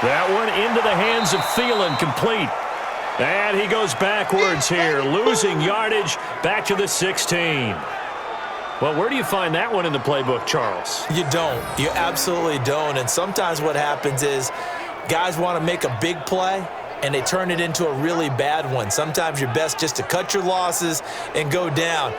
That one into the hands of Thielen, complete. And he goes backwards here, losing yardage back to the 16. Well, where do you find that one in the playbook, Charles? You don't. You absolutely don't. And sometimes what happens is guys want to make a big play, and they turn it into a really bad one. Sometimes you're best just to cut your losses and go down.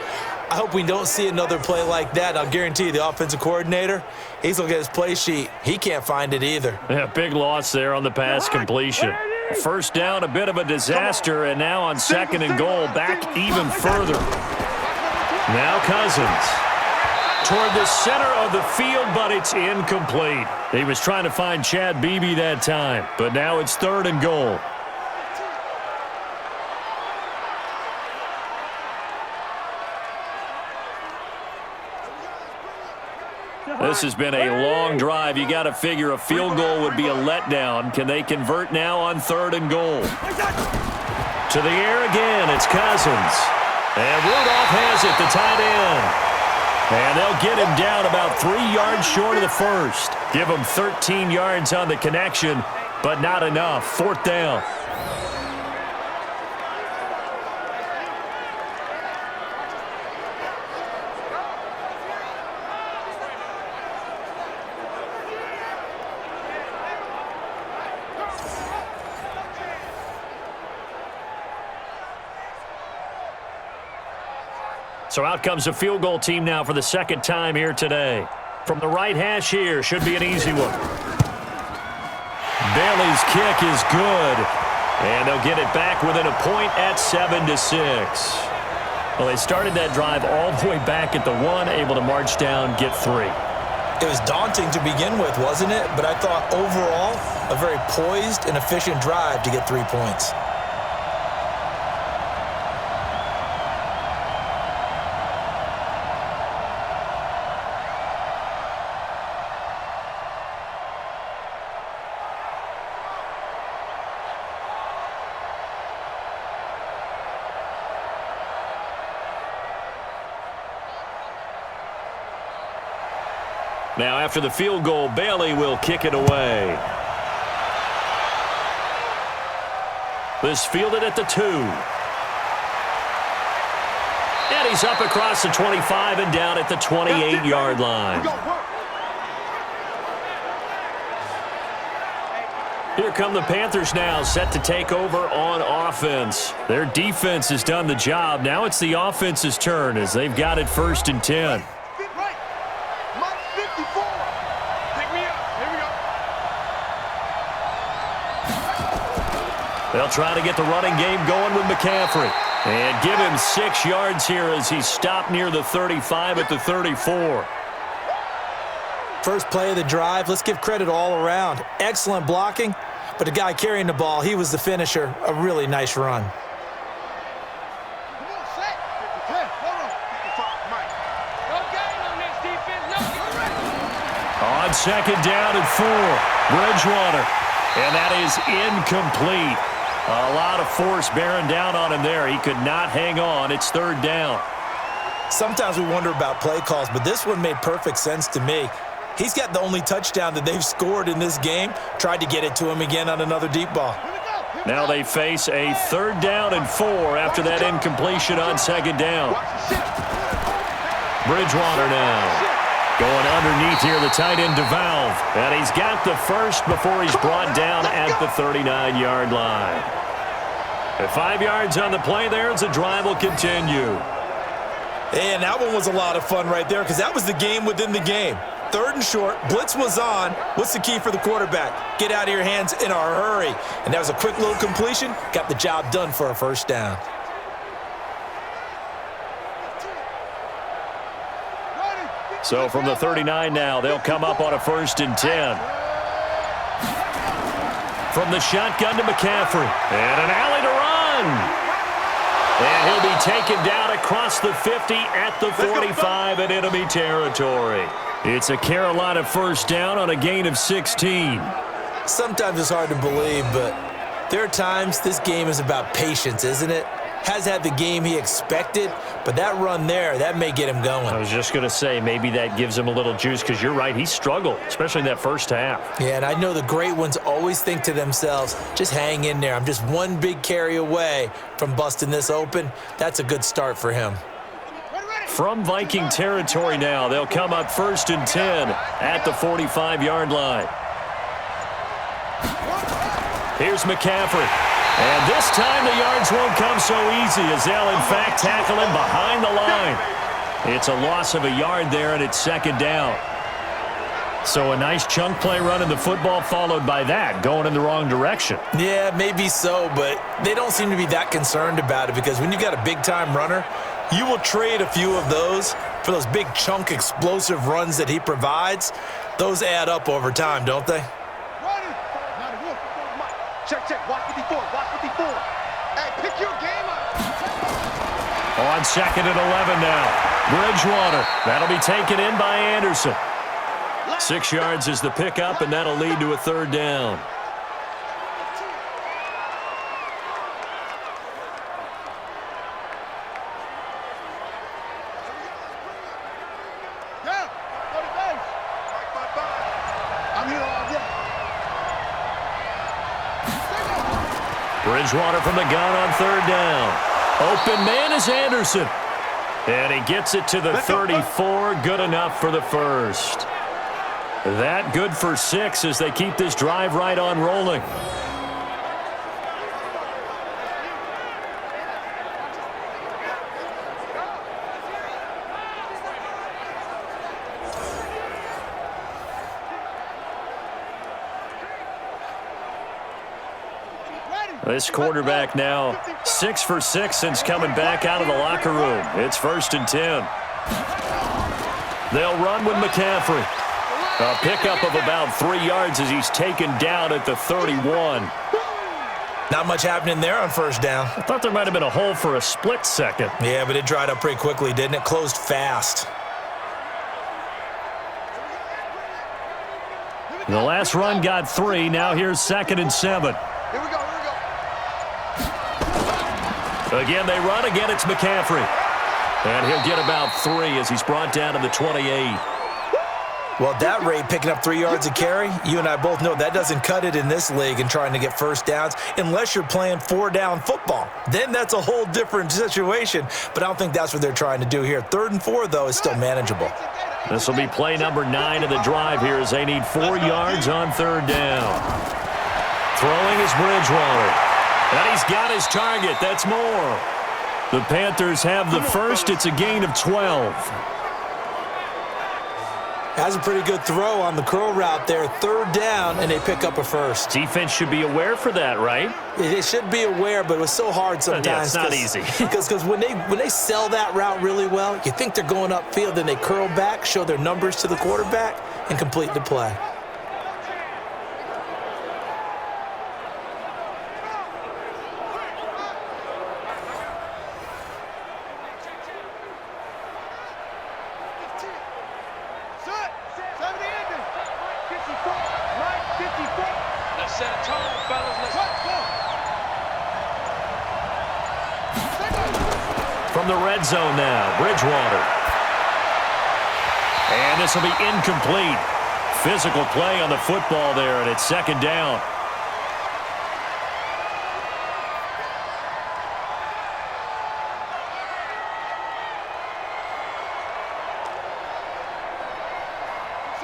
I hope we don't see another play like that. I'll guarantee you the offensive coordinator, he's looking at his play sheet. He can't find it either. Yeah, big loss there on the pass completion. 1st down, a bit of a disaster, and now on 2nd and goal, back even further. Now Cousins toward the center of the field, but it's incomplete. He was trying to find Chad Beebe that time, but now it's 3rd and goal. This has been a long drive. You got to figure a field goal would be a letdown. Can they convert now on 3rd and goal? To the air again, it's Cousins. And Rudolph has it, the tight end. And they'll get him down about 3 yards short of the first. Give him 13 yards on the connection, but not enough. 4th down. So out comes a field goal team now for the 2nd time here today. From the right hash here, should be an easy one. Bailey's kick is good. And they'll get it back within a point at 7-6. Well, they started that drive all the way back at the 1, able to march down, get 3. It was daunting to begin with, wasn't it? But I thought overall, a very poised and efficient drive to get 3 points. Now, after the field goal, Bailey will kick it away. This fielded at the 2. And he's up across the 25 and down at the 28-yard line. Here come the Panthers now, set to take over on offense. Their defense has done the job. Now it's the offense's turn as they've got it 1st and 10. They'll try to get the running game going with McCaffrey. And give him 6 yards here as he stopped near the 35 at the 34. First play of the drive, let's give credit all around. Excellent blocking, but the guy carrying the ball, he was the finisher. A really nice run. On 2nd down and 4, Bridgewater. And that is incomplete. A lot of force bearing down on him there. He could not hang on. It's 3rd down. Sometimes we wonder about play calls, but this one made perfect sense to me. He's got the only touchdown that they've scored in this game. Tried to get it to him again on another deep ball. Now they face a 3rd down and 4 after that incompletion on 2nd down. Bridgewater now. Going underneath here, the tight end DeValve. And he's got the first before he's brought down at the 39-yard line. At 5 yards on the play there as the drive will continue. And that one was a lot of fun right there because that was the game within the game. 3rd and short, blitz was on. What's the key for the quarterback? Get out of your hands in a hurry. And that was a quick little completion. Got the job done for a 1st down. So from the 39 now, they'll come up on a 1st and 10. From the shotgun to McCaffrey. And an alley to run. And he'll be taken down across the 50 at the 45 in enemy territory. It's a Carolina first down on a gain of 16. Sometimes it's hard to believe, but there are times this game is about patience, isn't it? Has had the game he expected, but that run there, that may get him going. I was just going to say, maybe that gives him a little juice because you're right, he struggled, especially in that first half. Yeah, and I know the great ones always think to themselves, just hang in there. I'm just one big carry away from busting this open. That's a good start for him. From Viking territory now, they'll come up 1st and 10 at the 45-yard line. Here's McCaffrey. And this time the yards won't come so easy as they'll, in fact, tackle him behind the line. It's a loss of a yard there, and it's 2nd down. So a nice chunk play running the football followed by that, going in the wrong direction. Yeah, maybe so, but they don't seem to be that concerned about it because when you've got a big-time runner, you will trade a few of those for those big chunk explosive runs that he provides. Those add up over time, don't they? Check. Watch 54. Hey, pick your game up. On 2nd and 11 now. Bridgewater. That'll be taken in by Anderson. 6 yards is the pickup, and that'll lead to a 3rd down. Yeah, go to base. I'm here all day. Bridgewater from the gun on 3rd down. Open man is Anderson. And he gets it to the 34. Good enough for the first. That good for 6 as they keep this drive right on rolling. This quarterback now 6 for 6 since coming back out of the locker room. It's 1st and 10. They'll run with McCaffrey. A pickup of about 3 yards as he's taken down at the 31. Not much happening there on 1st down. I thought there might have been a hole for a split second. Yeah, but it dried up pretty quickly, didn't it? Closed fast. The last run got 3. Now here's 2nd and 7. Here we go. Again, they run. Again, it's McCaffrey. And he'll get about 3 as he's brought down to the 28. Well, at that rate, picking up 3 yards a carry, you and I both know that doesn't cut it in this league and trying to get 1st downs unless you're playing 4-down football. Then that's a whole different situation, but I don't think that's what they're trying to do here. 3rd and 4, though, is still manageable. This will be play number 9 of the drive here as they need 4 yards on 3rd down. Throwing is Bridgewater. And he's got his target. That's more. The Panthers have the first. It's a gain of 12. Has a pretty good throw on the curl route there. 3rd down, and they pick up a first. Defense should be aware for that, right? They should be aware, but it was so hard sometimes. Yeah, it's not easy. Because when they sell that route really well, you think they're going upfield, then they curl back, show their numbers to the quarterback, and complete the play. From the red zone now, Bridgewater. And this will be incomplete. Physical play on the football there, and it's 2nd down.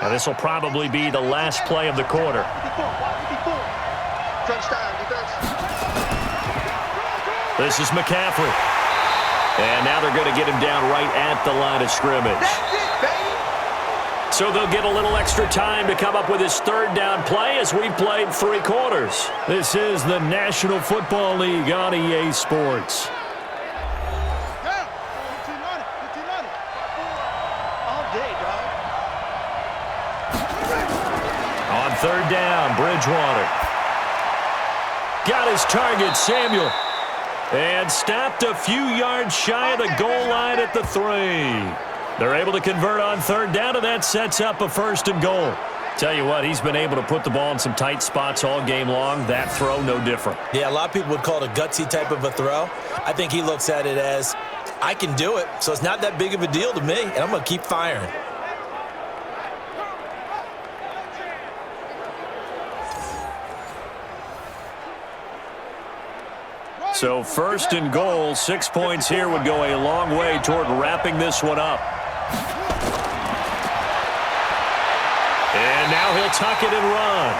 Now this will probably be the last play of the quarter. This is McCaffrey. And now they're going to get him down right at the line of scrimmage. So they'll get a little extra time to come up with his 3rd down play as we've played 3 quarters. This is the National Football League on EA Sports. On 3rd down, Bridgewater. Got his target, Samuel. And stopped a few yards shy of the goal line at the 3. They're able to convert on third down, and that sets up a 1st and goal. Tell you what, he's been able to put the ball in some tight spots all game long. That throw, no different. Yeah, a lot of people would call it a gutsy type of a throw. I think he looks at it as, I can do it, so it's not that big of a deal to me, and I'm going to keep firing. So 1st and goal, 6 points here would go a long way toward wrapping this one up. And now he'll tuck it and run.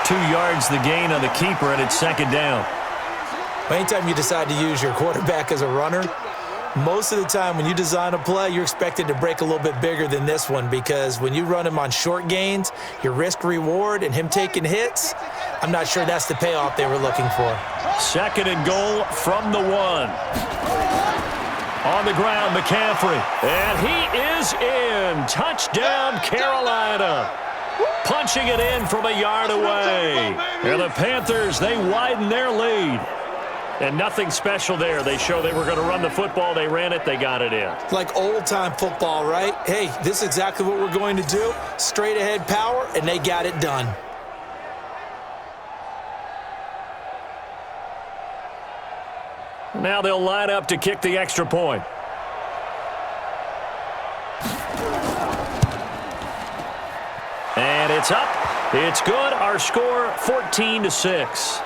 2 yards the gain on the keeper, and it's 2nd down. Anytime you decide to use your quarterback as a runner, most of the time when you design a play, you're expected to break a little bit bigger than this one, because when you run him on short gains, your risk-reward and him taking hits, I'm not sure that's the payoff they were looking for. 2nd and goal from the 1. On the ground, McCaffrey. And he is in. Touchdown, Carolina. Punching it in from a yard away. And the Panthers, they widen their lead. And nothing special there. They show they were going to run the football. They ran it. They got it in. Like old-time football, right? Hey, this is exactly what we're going to do. Straight-ahead power, and they got it done. Now they'll line up to kick the extra point. And it's up. It's good. Our score, 14-6.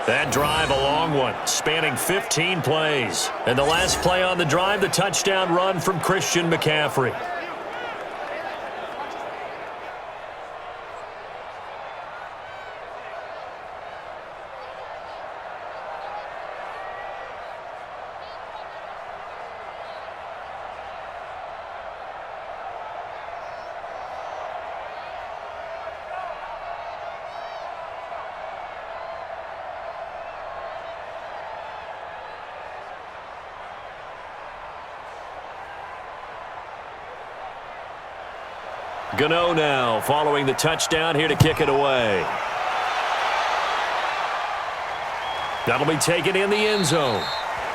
That drive, a long one, spanning 15 plays. And the last play on the drive, the touchdown run from Christian McCaffrey. Gano now following the touchdown here to kick it away. That'll be taken in the end zone.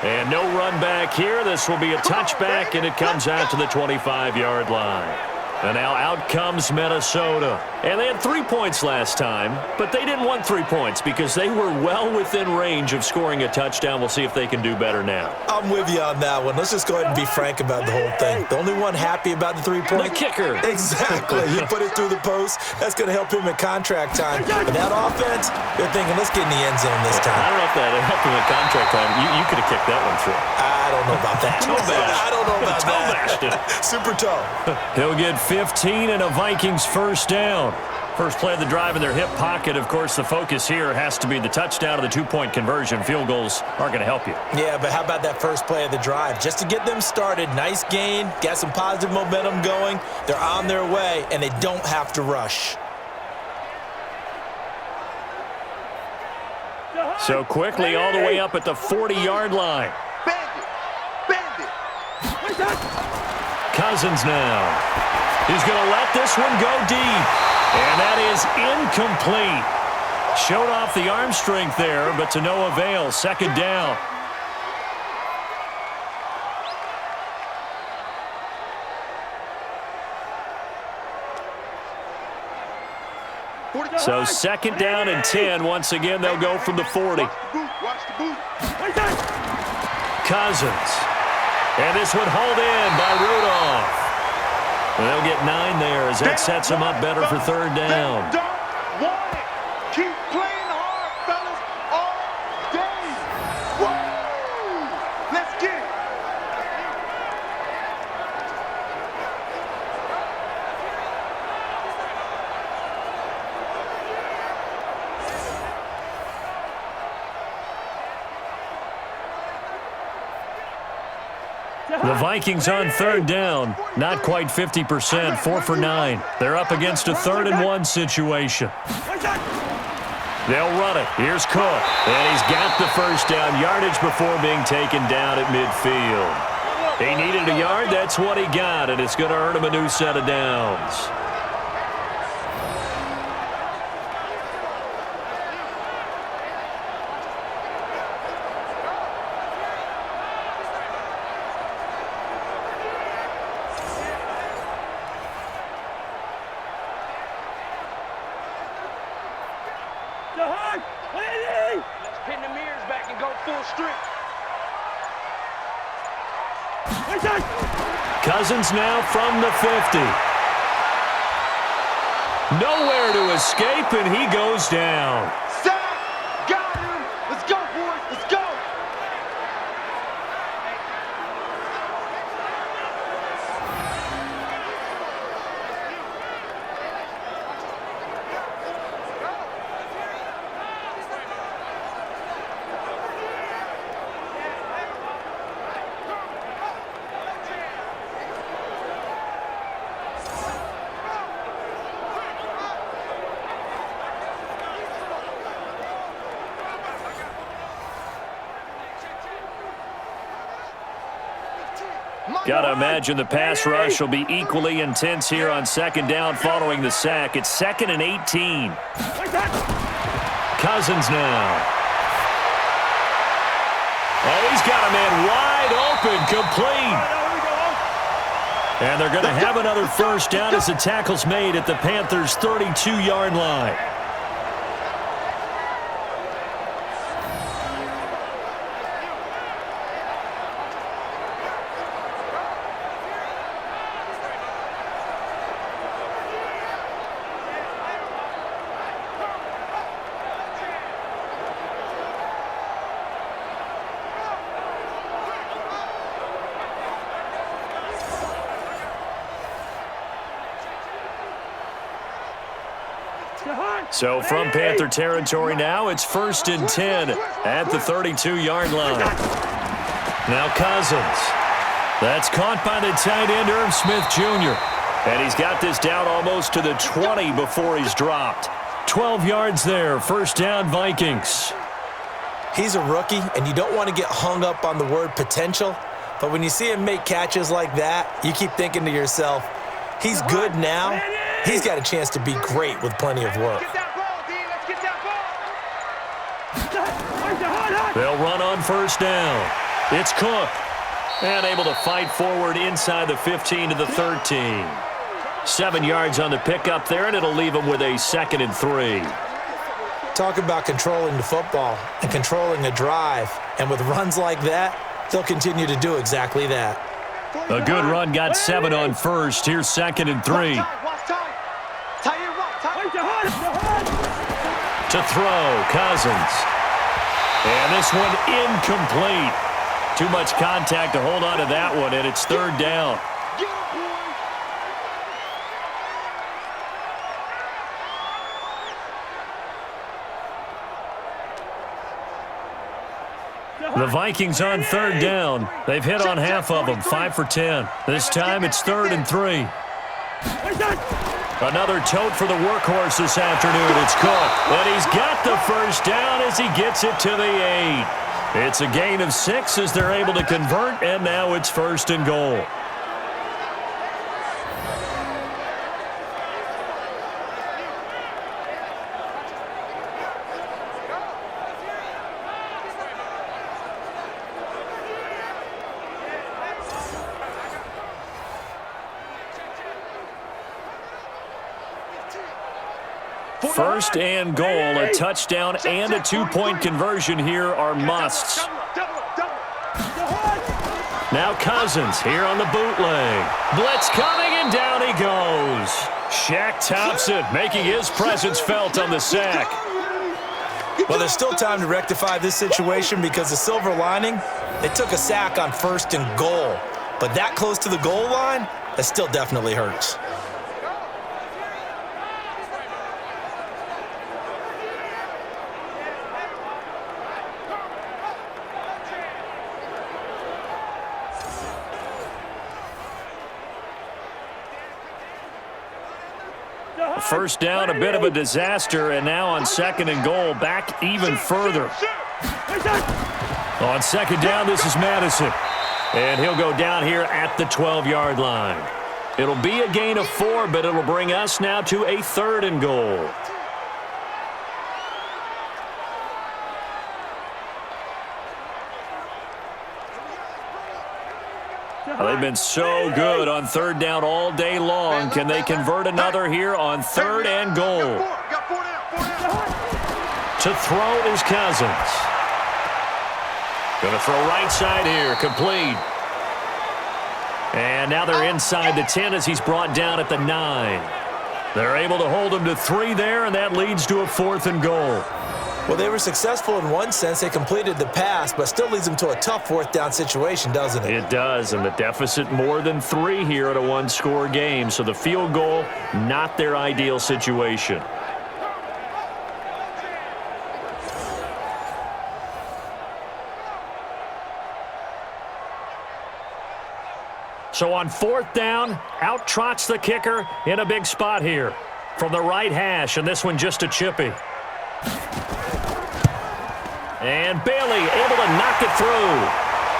And no run back here. This will be a touchback, and it comes out to the 25-yard line. And now out comes Minnesota. And they had 3 points last time, but they didn't want 3 points because they were well within range of scoring a touchdown. We'll see if they can do better now. I'm with you on that one. Let's just go ahead and be frank about the whole thing. The only one happy about the 3 points? The kicker. Exactly. You put it through the post. That's going to help him at contract time. But that offense, they're thinking, let's get in the end zone this time. I don't know if that helped him at contract time. You could have kicked that one through. I don't know about that. I don't know about that. Super toe. He'll get 15 and a Vikings 1st down. First play of the drive in their hip pocket. Of course, the focus here has to be the touchdown or the 2-point conversion. Field goals aren't going to help you. Yeah, but how about that first play of the drive? Just to get them started, nice gain, got some positive momentum going. They're on their way, and they don't have to rush. So quickly all the way up at the 40-yard line. Cousins now. He's going to let this one go deep. And that is incomplete. Showed off the arm strength there, but to no avail. 2nd down. So 2nd down and 10. Once again, they'll go from the 40. Cousins. And this one hauled in by Rudolph. And they'll get 9 there as that sets them up better for 3rd down. Don't want it. Keep playing hard, fellas, all day. Woo! Let's get it. The Vikings on 3rd down, not quite 50%, 4 for 9. They're up against a 3rd and 1 situation. They'll run it. Here's Cook, and he's got the 1st down yardage before being taken down at midfield. He needed a yard. That's what he got, and it's going to earn him a new set of downs. Let's pin the mirrors back and go full strength. Cousins now from the 50. Nowhere to escape, and he goes down. Sack! Got him! Let's go, boys! Let's go! Got to imagine the pass rush will be equally intense here on second down following the sack. It's 2nd and 18. Cousins now. Oh, he's got a man wide open, complete. And they're going to have another first down as the tackle's made at the Panthers' 32-yard line. So from Panther territory now, it's 1st and 10 at the 32-yard line. Now Cousins. That's caught by the tight end, Irv Smith Jr. And he's got this down almost to the 20 before he's dropped. 12 yards there, first down Vikings. He's a rookie, and you don't want to get hung up on the word potential. But when you see him make catches like that, you keep thinking to yourself, he's good now. He's got a chance to be great with plenty of work. Get that ball, D. Let's get that ball. They'll run on first down. It's Cook. And able to fight forward inside the 15 to the 13. 7 yards on the pickup there, and it'll leave him with a 2nd and 3. Talk about controlling the football and controlling a drive. And with runs like that, they'll continue to do exactly that. A good run got 7 on first. Here's 2nd and 3. To throw, Cousins. And this one incomplete. Too much contact to hold on to that one, and it's 3rd down. The Vikings on 3rd down. They've hit on half of them, 5 for 10. This time it's 3rd and 3. Another tote for the workhorse this afternoon. It's Cook. And he's got the first down as he gets it to the 8. It's a gain of 6 as they're able to convert, and now it's 1st and goal. First and goal, a touchdown and a 2-point conversion here are musts. Now Cousins here on the bootleg. Blitz coming, and down he goes. Shaq Thompson making his presence felt on the sack. Well, there's still time to rectify this situation because the silver lining, they took a sack on 1st and goal. But that close to the goal line, that still definitely hurts. First down, a bit of a disaster, and now on 2nd and goal, back even further. On 2nd down, this is Madison. And he'll go down here at the 12-yard line. It'll be a gain of 4, but it'll bring us now to a 3rd and goal. They've been so good on 3rd down all day long. Can they convert another here on 3rd and goal? To throw is Cousins. Going to throw right side here. Complete. And now they're inside the 10 as he's brought down at the 9. They're able to hold him to 3 there, and that leads to a 4th and goal. Well, they were successful in one sense. They completed the pass, but still leads them to a tough 4th down situation, doesn't it? It does, and the deficit more than 3 here at a one-score game. So the field goal, not their ideal situation. So on 4th down, out trots the kicker in a big spot here from the right hash, and this one just a chippy. And Bailey able to knock it through.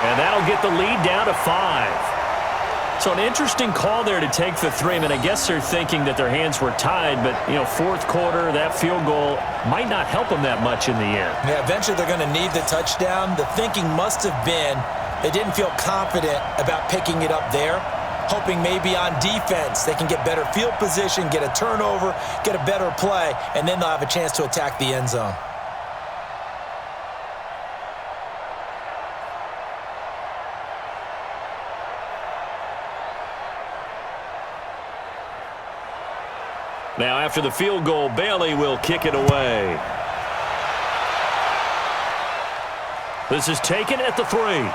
And that'll get the lead down to 5. So an interesting call there to take the 3. I mean, I guess they're thinking that their hands were tied, but, 4th quarter, that field goal might not help them that much in the end. Yeah, eventually they're going to need the touchdown. The thinking must have been they didn't feel confident about picking it up there, hoping maybe on defense they can get better field position, get a turnover, get a better play, and then they'll have a chance to attack the end zone. Now, after the field goal, Bailey will kick it away. This is taken at the 3.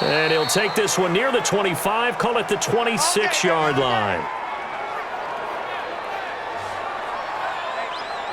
And he'll take this one near the 25, call it the 26-yard line.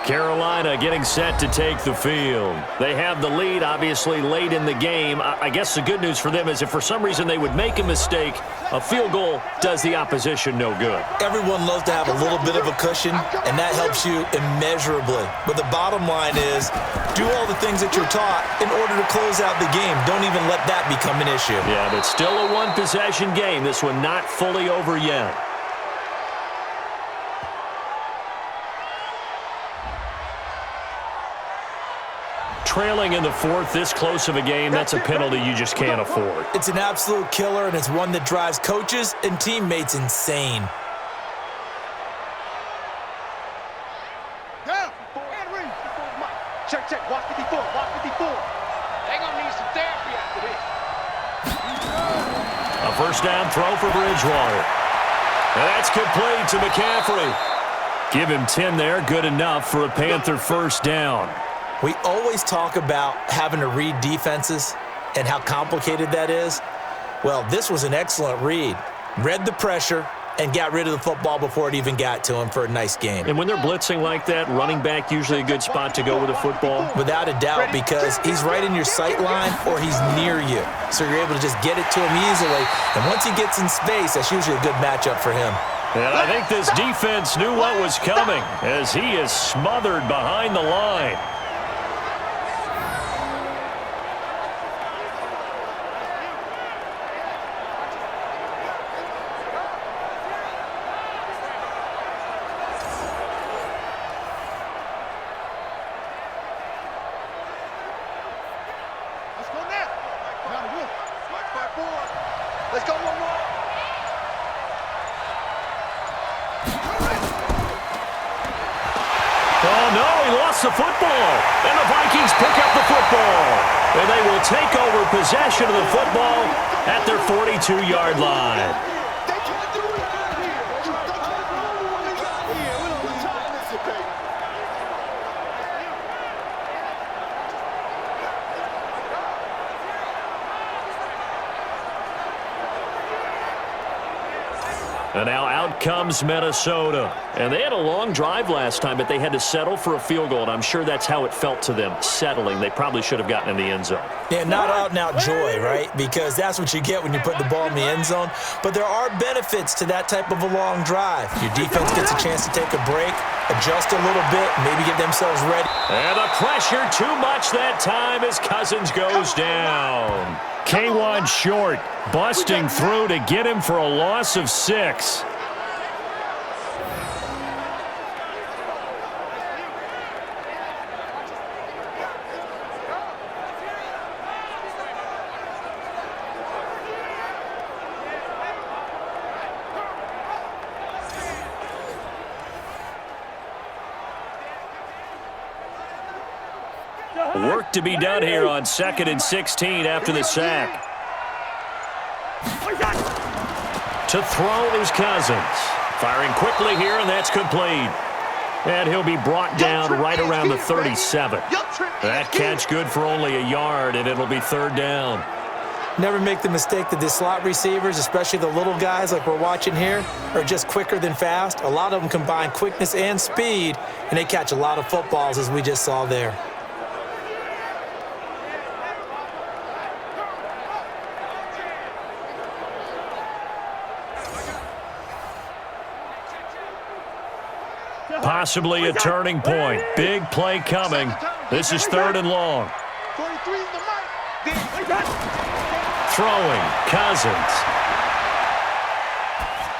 Carolina getting set to take the field. They have the lead, obviously, late in the game. I guess the good news for them is if for some reason they would make a mistake, a field goal does the opposition no good. Everyone loves to have a little bit of a cushion, and that helps you immeasurably. But the bottom line is, do all the things that you're taught in order to close out the game. Don't even let that become an issue. Yeah, but still a one-possession game. This one not fully over yet. Trailing in the 4th, this close of a game, that's a penalty you just can't afford. It's an absolute killer, and it's one that drives coaches and teammates insane. Down. And read. Check. Watch 54. They're going to need some therapy after this. A first down throw for Bridgewater. And that's complete to McCaffrey. Give him 10 there, good enough for a Panther first down. We always talk about having to read defenses and how complicated that is. Well, this was an excellent read. Read the pressure and got rid of the football before it even got to him for a nice game. And when they're blitzing like that, running back usually a good spot to go with a football? Without a doubt, because he's right in your sight line or he's near you. So you're able to just get it to him easily. And once he gets in space, that's usually a good matchup for him. And I think this defense knew what was coming as he is smothered behind the line. Let's go now. Now to Wolf. Fight forward. Let's go one more. Oh, no, he lost the football. And the Vikings pick up the football. And they will take over possession of the football at their 42-yard line. They can't do it out here. They can't do it out here. We don't participate. And now out comes Minnesota. And they had a long drive last time, but they had to settle for a field goal. And I'm sure that's how it felt to them, settling. They probably should have gotten in the end zone. Yeah, not out-and-out joy, right? Because that's what you get when you put the ball in the end zone. But there are benefits to that type of a long drive. Your defense gets a chance to take a break, adjust a little bit, maybe get themselves ready. And the pressure too much that time as Cousins goes down. K1 short, busting through to get him for a loss of 6. Work to be done here on 2nd and 16 after the sack. To throw is Cousins. Firing quickly here, and that's complete. And he'll be brought down right around the 37. That catch good for only a yard, and it'll be 3rd down. Never make the mistake that the slot receivers, especially the little guys like we're watching here, are just quicker than fast. A lot of them combine quickness and speed, and they catch a lot of footballs, as we just saw there. Possibly a turning point. Big play coming. This is 3rd and long. Throwing, Cousins.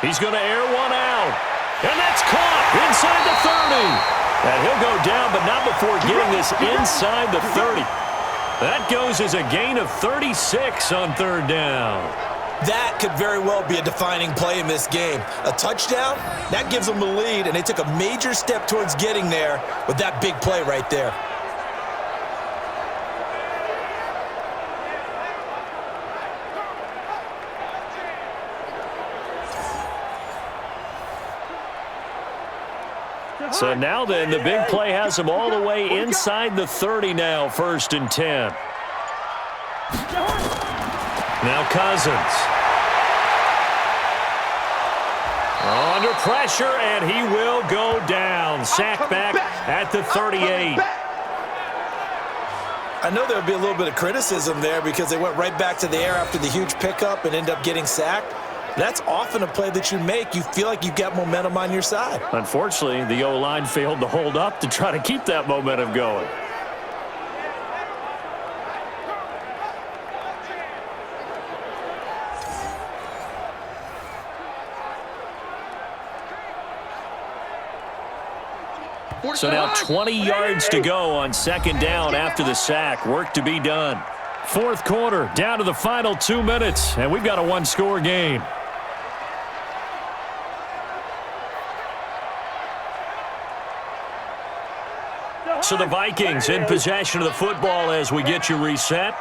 He's going to air one out. And that's caught inside the 30. And he'll go down, but not before getting this inside the 30. That goes as a gain of 36 on 3rd down. That could very well be a defining play in this game. A touchdown, that gives them the lead, and they took a major step towards getting there with that big play right there. So now then, the big play has them all the way inside the 30 now, 1st and 10. Now Cousins. Under pressure, and he will go down. Sacked back at the 38. I know there'll be a little bit of criticism there because they went right back to the air after the huge pickup and end up getting sacked. That's often a play that you make. You feel like you've got momentum on your side. Unfortunately, the O-line failed to hold up to try to keep that momentum going. So now 20 yards to go on 2nd down after the sack. Work to be done. 4th quarter, down to the final 2 minutes, and we've got a one-score game. So the Vikings in possession of the football as we get you reset.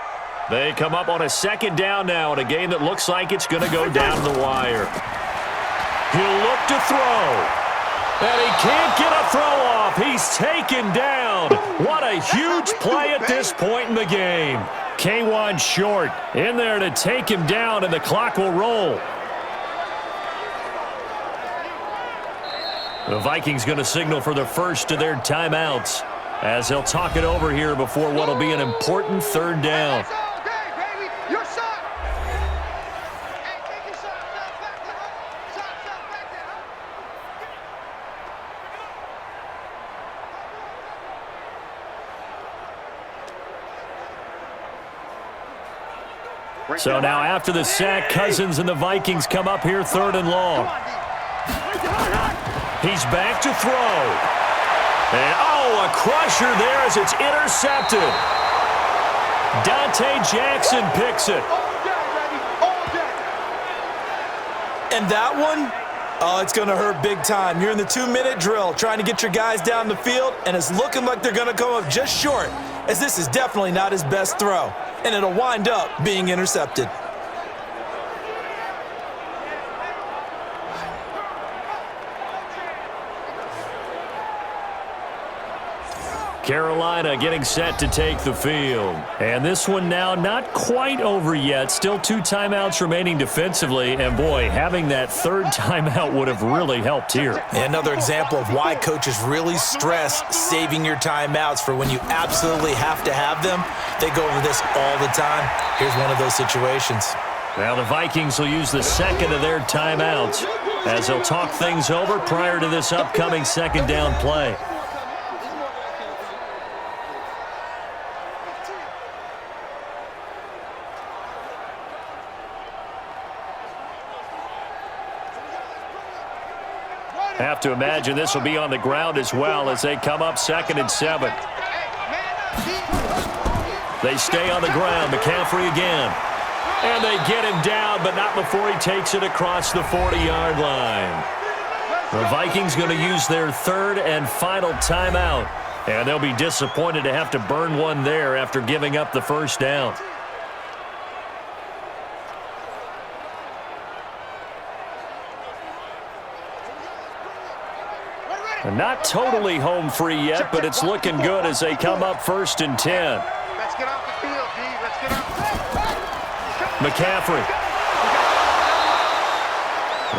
They come up on a 2nd down now in a game that looks like it's going to go down the wire. He'll look to throw. And he can't get a throw off. He's taken down. What a huge play at this point in the game. K1 short in there to take him down, and the clock will roll. The Vikings going to signal for the first of their timeouts as they'll talk it over here before what will be an important 3rd down. So now after the sack, Cousins and the Vikings come up here 3rd and long. He's back to throw. And, a crusher there as it's intercepted. Dante Jackson picks it. And that one, it's going to hurt big time. You're in the 2-minute drill trying to get your guys down the field, and it's looking like they're going to come up just short, as this is definitely not his best throw, and it'll wind up being intercepted. Carolina getting set to take the field. And this one now not quite over yet. Still 2 timeouts remaining defensively. And, boy, having that 3rd timeout would have really helped here. Another example of why coaches really stress saving your timeouts for when you absolutely have to have them. They go over this all the time. Here's one of those situations. Now the Vikings will use the 2nd of their timeouts as they'll talk things over prior to this upcoming 2nd down play. Have to imagine this will be on the ground as well as they come up 2nd and 7. They stay on the ground. McCaffrey again. And they get him down, but not before he takes it across the 40-yard line. The Vikings going to use their 3rd and final timeout And they'll be disappointed to have to burn one there after giving up the first down. Not totally home free yet, but it's looking good as they come up 1st and 10. Let's get off the field, D. Let's get off. McCaffrey.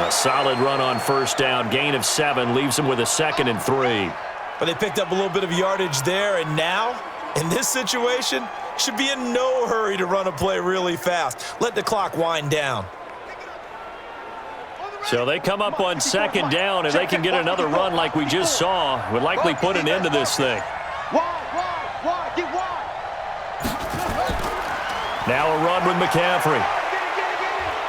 A solid run on 1st down. Gain of 7 leaves them with a 2nd and 3. But they picked up a little bit of yardage there, and now, in this situation, should be in no hurry to run a play really fast. Let the clock wind down. So they come up on 2nd down, and they can get another run like we just saw. Would likely put an end to this thing. Wide, get wide. Now a run with McCaffrey.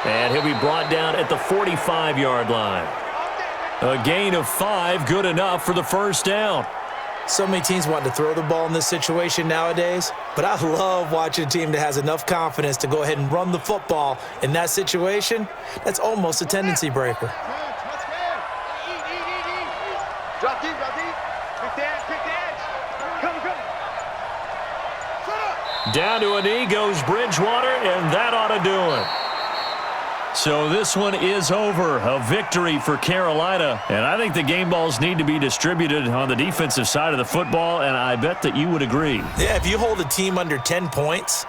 And he'll be brought down at the 45-yard line. A gain of 5, good enough for the 1st down. So many teams want to throw the ball in this situation nowadays, but I love watching a team that has enough confidence to go ahead and run the football in that situation. That's almost a tendency breaker. Drop deep. Pick the edge. Come. Shut up. Down to a knee goes Bridgewater, and that ought to do it. So this one is over. A victory for Carolina. And I think the game balls need to be distributed on the defensive side of the football, and I bet that you would agree. Yeah, if you hold a team under 10 points,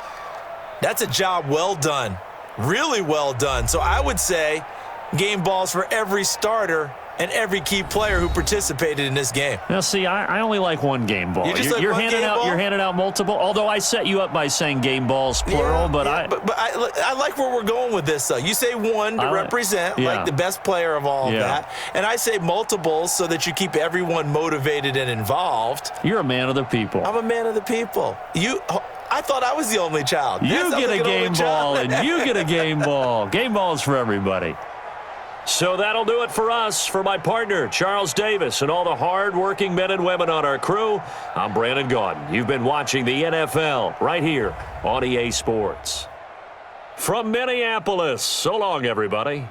that's a job well done. Really well done. So I would say game balls for every starter and every key player who participated in this game. Now, see, I only like one game ball. You're handing out multiple. Although I set you up by saying game balls plural, but I like where we're going with this. Though you say one to represent like the best player of all of that, and I say multiples so that you keep everyone motivated and involved. You're a man of the people. I'm a man of the people. I thought I was the only child. You get a game ball, and you get a game ball. Game balls for everybody. So that'll do it for us. For my partner, Charles Davis, and all the hard-working men and women on our crew, I'm Brandon Gaudin. You've been watching the NFL right here on EA Sports. From Minneapolis, so long, everybody.